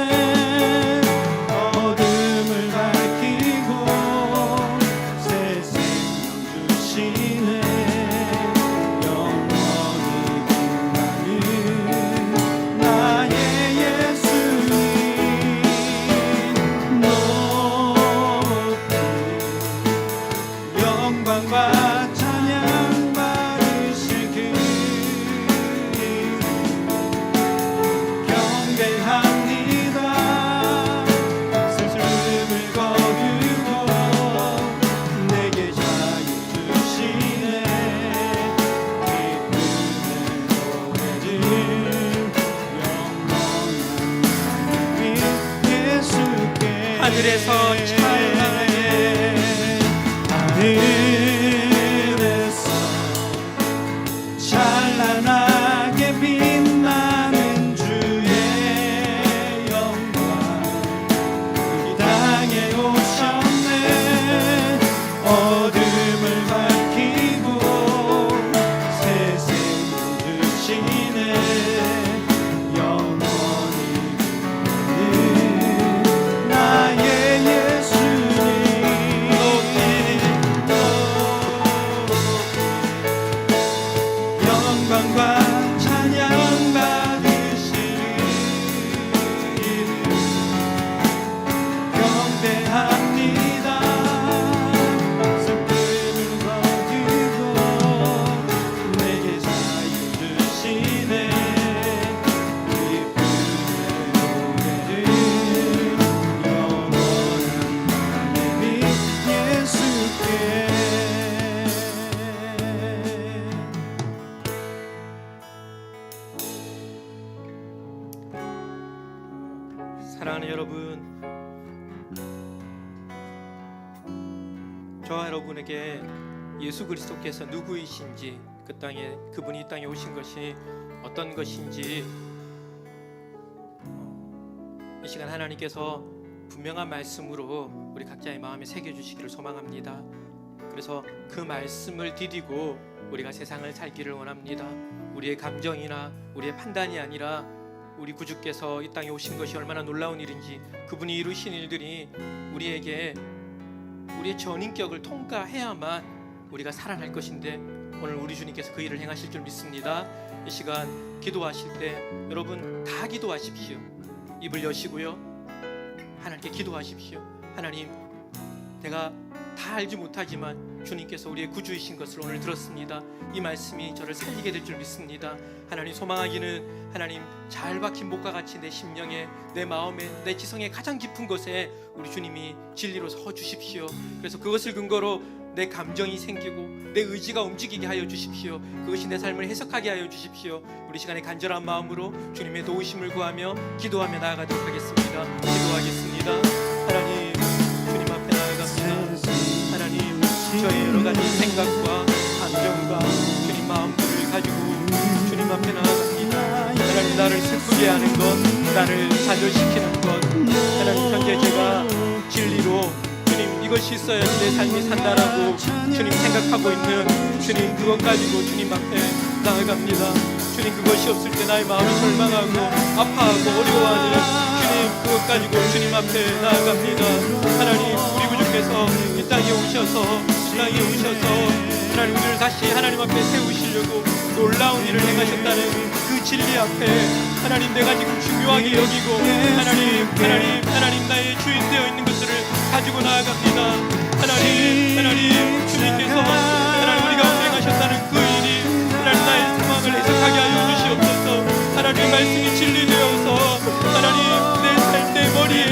어둠을 밝히고 새 생명 주시네. 영원히 빛나는 나의 예수님 높이 영광과 찬양 받으실 그 이름 경배합니다. 슬픔을 거두고 내게 자유 주시네. 기쁨의 노래를 영원한 예수께 하늘에서 찬양해. 하늘에서 찬란하게 빛나는 주의 영광 이 땅에 오셨네. 어둠을 밝히고 새 생명 주시네. 영원히 빛나는 나의 예수 여러분에게 예수 그리스도께서 누구이신지, 그분이 이 땅에 오신 것이 어떤 것인지 이 시간 하나님께서 분명한 말씀으로 우리 각자의 마음에 새겨주시기를 소망합니다. 그래서 그 말씀을 디디고 우리가 세상을 살기를 원합니다. 우리의 감정이나 우리의 판단이 아니라 우리 구주께서 이 땅에 오신 것이 얼마나 놀라운 일인지, 그분이 이루신 일들이 우리에게 우리의 전인격을 통과해야만 우리가 살아날 것인데, 오늘 우리 주님께서 그 일을 행하실 줄 믿습니다. 이 시간 기도하실 때 여러분 다 기도하십시오. 입을 여시고요, 하나님께 기도하십시오. 하나님, 내가 다 알지 못하지만 주님께서 우리의 구주이신 것을 오늘 들었습니다. 이 말씀이 저를 살리게 될 줄 믿습니다. 하나님, 소망하기는 하나님 잘 박힌 목과 같이 내 심령에, 내 마음에, 내 지성의 가장 깊은 곳에 우리 주님이 진리로 서 주십시오. 그래서 그것을 근거로 내 감정이 생기고 내 의지가 움직이게 하여 주십시오. 그것이 내 삶을 해석하게 하여 주십시오. 우리 시간에 간절한 마음으로 주님의 도우심을 구하며 기도하며 나아가도록 하겠습니다. 기도하겠습니다. 하나님, 주님 앞에 나아갑니다. 하나님, 저의 여러 가지 생각과 감정과 주님 마음들을 가지고 주님 앞에 나아갑니다. 하나님, 나를 슬프게 하는 것, 나를 좌절시키는 것, 하나님, 현재 제가 진리로 주님 이것이 있어야지 내 삶이 산다라고 주님 생각하고 있는 주님, 그것 가지고 주님 앞에 나아갑니다. 주님, 그것이 없을 때 나의 마음이 절망하고 아파하고 어려워하는 주님, 그것 가지고 주님 앞에 나아갑니다. 하나님, 우리 구주께서 이 땅에 오셔서 하나님, 우리를 다시 하나님 앞에 세우시려고 놀라운 일을 행하셨다는 그 진리 앞에 하나님, 내가 지금 중요하게 여기고 하나님 나의 주인 되어 있는 것들을 가지고 나아갑니다. 하나님, 주님께서 하나님 우리 가운데 행하셨다는 그 일이 하나님 나의 상황을 해석하게 하여 주시옵소서. 하나님, 말씀이 진리되어서 하나님 내 삶, 내 머리에,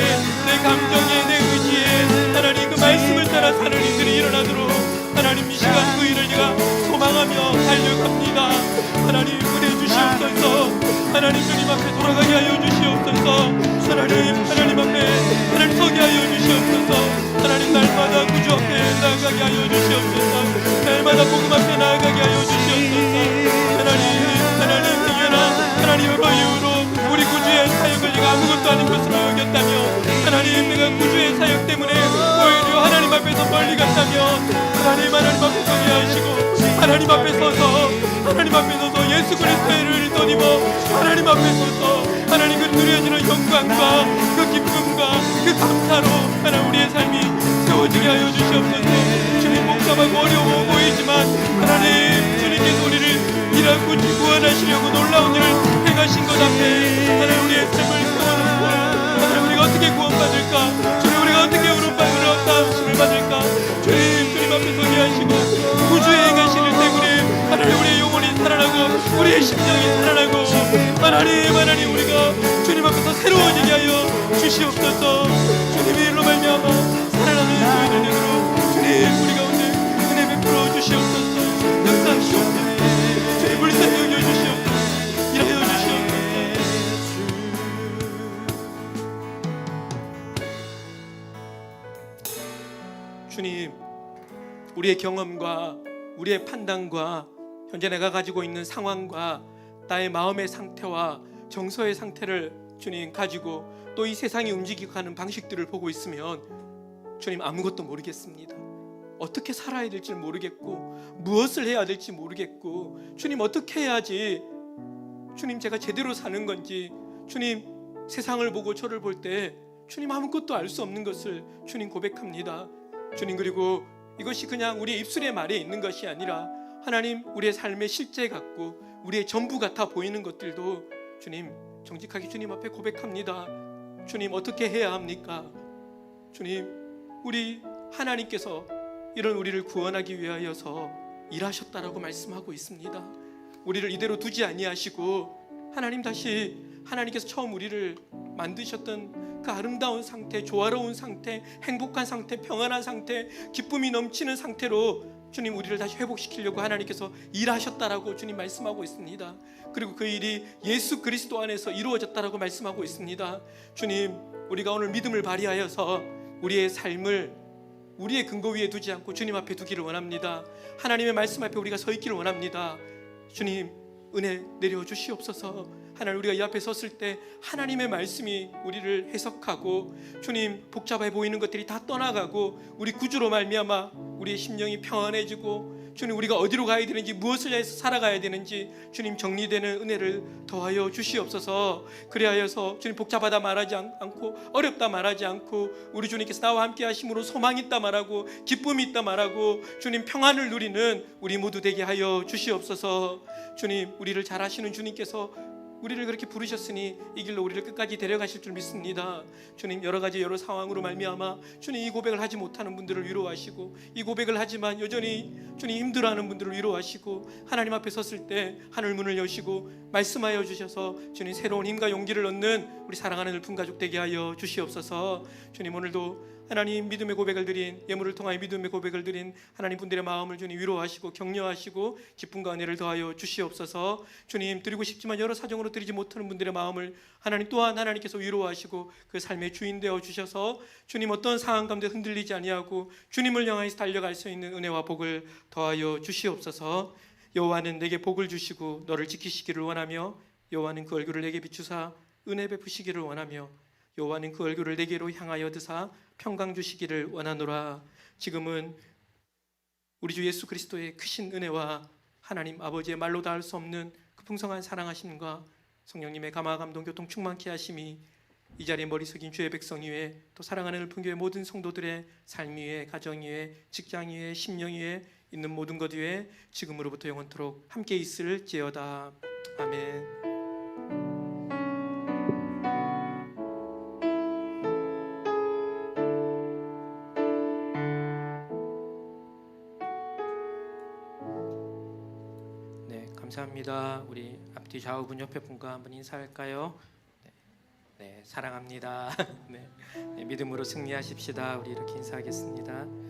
내 감정에, 내 의지에 하나님 그 말씀을 따라 사는 일들이 일어나도록 하나님, 이 시간 그 일을 제가 소망하며 달려갑니다. 하나님, 은혜 주시옵소서. 하나님, 주님 앞에 돌아가게 하여 주시옵소서. 하나님 앞에 하나님 서게 하여 주시옵소서. 하나님, 날마다 구주 앞에 나아가게 하여 주시옵소서. 날마다 복음 앞에 나아가게 하여 주시옵소서. 하나님, 하나님의 이유로 우리 구주의 사역을 내가 아무것도 아닌 것으로 여겼다며, 하나님, 내가 구주의 사역 때문에 오히려 하나님 앞에서 멀리 갔다며, 하나님 앞에 서게 하시고 하나님 앞에 서서 예수 그리스도를 떠입어 하나님 앞에 서서 하나님 그 누려지는 영광과 그 기쁨과 그 감사로 하나님 우리의 삶이 세워지게 하여 주시옵소서. 주님, 복잡하고 어려워 보이지만 하나님, 주님께서 우리를 일하고 구원하시려고 놀라운 일을 행하신 것 앞에 하나님 우리의 삶을 세워놓고 하나님, 우리가 어떻게 구원받을까? 주님, 우리가 어떻게 의롭다함을 받을까? 주님 앞에 서게 하시고 구주의 행하신 일 때문에 하나님 우리의 영혼이 살아나고 우리의 심령이 살아나고 하나님 우리가 주님 앞에서 새로워지게 하여 주시옵소서. 주님의 일로 말미암아 살아나는 저희들 되도록 주님 우리 가운데 은혜 베풀어 주시옵소서. 역사하시옵소서. 주님, 불쌍히 여겨 주시옵소서. 일하여 주시옵소서. 주님, 우리의 경험과 우리의 판단과 현재 내가 가지고 있는 상황과 나의 마음의 상태와 정서의 상태를 주님 가지고 또 이 세상이 움직이고 가는 방식들을 보고 있으면 주님, 아무것도 모르겠습니다. 어떻게 살아야 될지 모르겠고 무엇을 해야 될지 모르겠고 주님, 어떻게 해야지 주님 제가 제대로 사는 건지, 주님 세상을 보고 저를 볼 때 주님 아무것도 알 수 없는 것을 주님 고백합니다. 주님, 그리고 이것이 그냥 우리의 입술의 말에 있는 것이 아니라 하나님 우리의 삶의 실제 같고 우리의 전부 같아 보이는 것들도 주님 정직하게 주님 앞에 고백합니다. 주님, 어떻게 해야 합니까? 주님, 우리 하나님께서 이런 우리를 구원하기 위하여서 일하셨다라고 말씀하고 있습니다. 우리를 이대로 두지 아니하시고 하나님, 다시 하나님께서 처음 우리를 만드셨던 그 아름다운 상태, 조화로운 상태, 행복한 상태, 평안한 상태, 기쁨이 넘치는 상태로 주님 우리를 다시 회복시키려고 하나님께서 일하셨다라고 주님 말씀하고 있습니다. 그리고 그 일이 예수 그리스도 안에서 이루어졌다라고 말씀하고 있습니다. 주님, 우리가 오늘 믿음을 발휘하여서 우리의 삶을 우리의 근거 위에 두지 않고 주님 앞에 두기를 원합니다. 하나님의 말씀 앞에 우리가 서 있기를 원합니다. 주님 은혜 내려 주시옵소서. 하나님 우리가 이 앞에 섰을 때 하나님의 말씀이 우리를 해석하고 주님 복잡해 보이는 것들이 다 떠나가고 우리 구주로 말미암아 우리의 심령이 평안해지고 주님 우리가 어디로 가야 되는지 무엇을 해서 살아가야 되는지 주님 정리되는 은혜를 더하여 주시옵소서. 그리하여서 주님 복잡하다 말하지 않고 어렵다 말하지 않고 우리 주님께서 나와 함께 하심으로 소망이 있다 말하고 기쁨이 있다 말하고 주님 평안을 누리는 우리 모두 되게 하여 주시옵소서. 주님 우리를 잘 아시는 주님께서 우리를 그렇게 부르셨으니 이 길로 우리를 끝까지 데려가실 줄 믿습니다. 주님 여러 가지 여러 상황으로 말미암아 주님 이 고백을 하지 못하는 분들을 위로하시고 이 고백을 하지만 여전히 주님 힘들어하는 분들을 위로하시고 하나님 앞에 섰을 때 하늘 문을 여시고 말씀하여 주셔서 주님 새로운 힘과 용기를 얻는 우리 사랑하는 일품 가족 되게 하여 주시옵소서. 주님 오늘도 하나님 믿음의 고백을 드린 예물을 통하여 믿음의 고백을 드린 하나님 분들의 마음을 주님 위로하시고 격려하시고 기쁨과 은혜를 더하여 주시옵소서. 주님 드리고 싶지만 여러 사정으로 드리지 못하는 분들의 마음을 하나님 또한 하나님께서 위로하시고 그 삶의 주인 되어 주셔서 주님 어떤 상황 가운데 흔들리지 아니하고 주님을 향해서 달려갈 수 있는 은혜와 복을 더하여 주시옵소서. 여호와는 내게 복을 주시고 너를 지키시기를 원하며 여호와는 그 얼굴을 내게 비추사 은혜 베푸시기를 원하며 여호와는 그 얼굴을 내게로 향하여 드사 평강 주시기를 원하노라. 지금은 우리 주 예수 그리스도의 크신 은혜와 하나님 아버지의 말로 다 할 수 없는 그 풍성한 사랑하심과 성령님의 감화 감동 교통 충만케 하심이 이 자리에 머리 숙인 주의 백성 위에 또 사랑하는 을품교회 모든 성도들의 삶 위에 가정 위에 직장 위에 심령 위에 있는 모든 것 위에 지금으로부터 영원토록 함께 있을지어다. 아멘. 감사합니다. 우리 앞뒤 좌우분 옆에 분과 한번 인사할까요? 네, 사랑합니다. 네, 믿음으로 승리하십시다. 우리 이렇게 인사하겠습니다.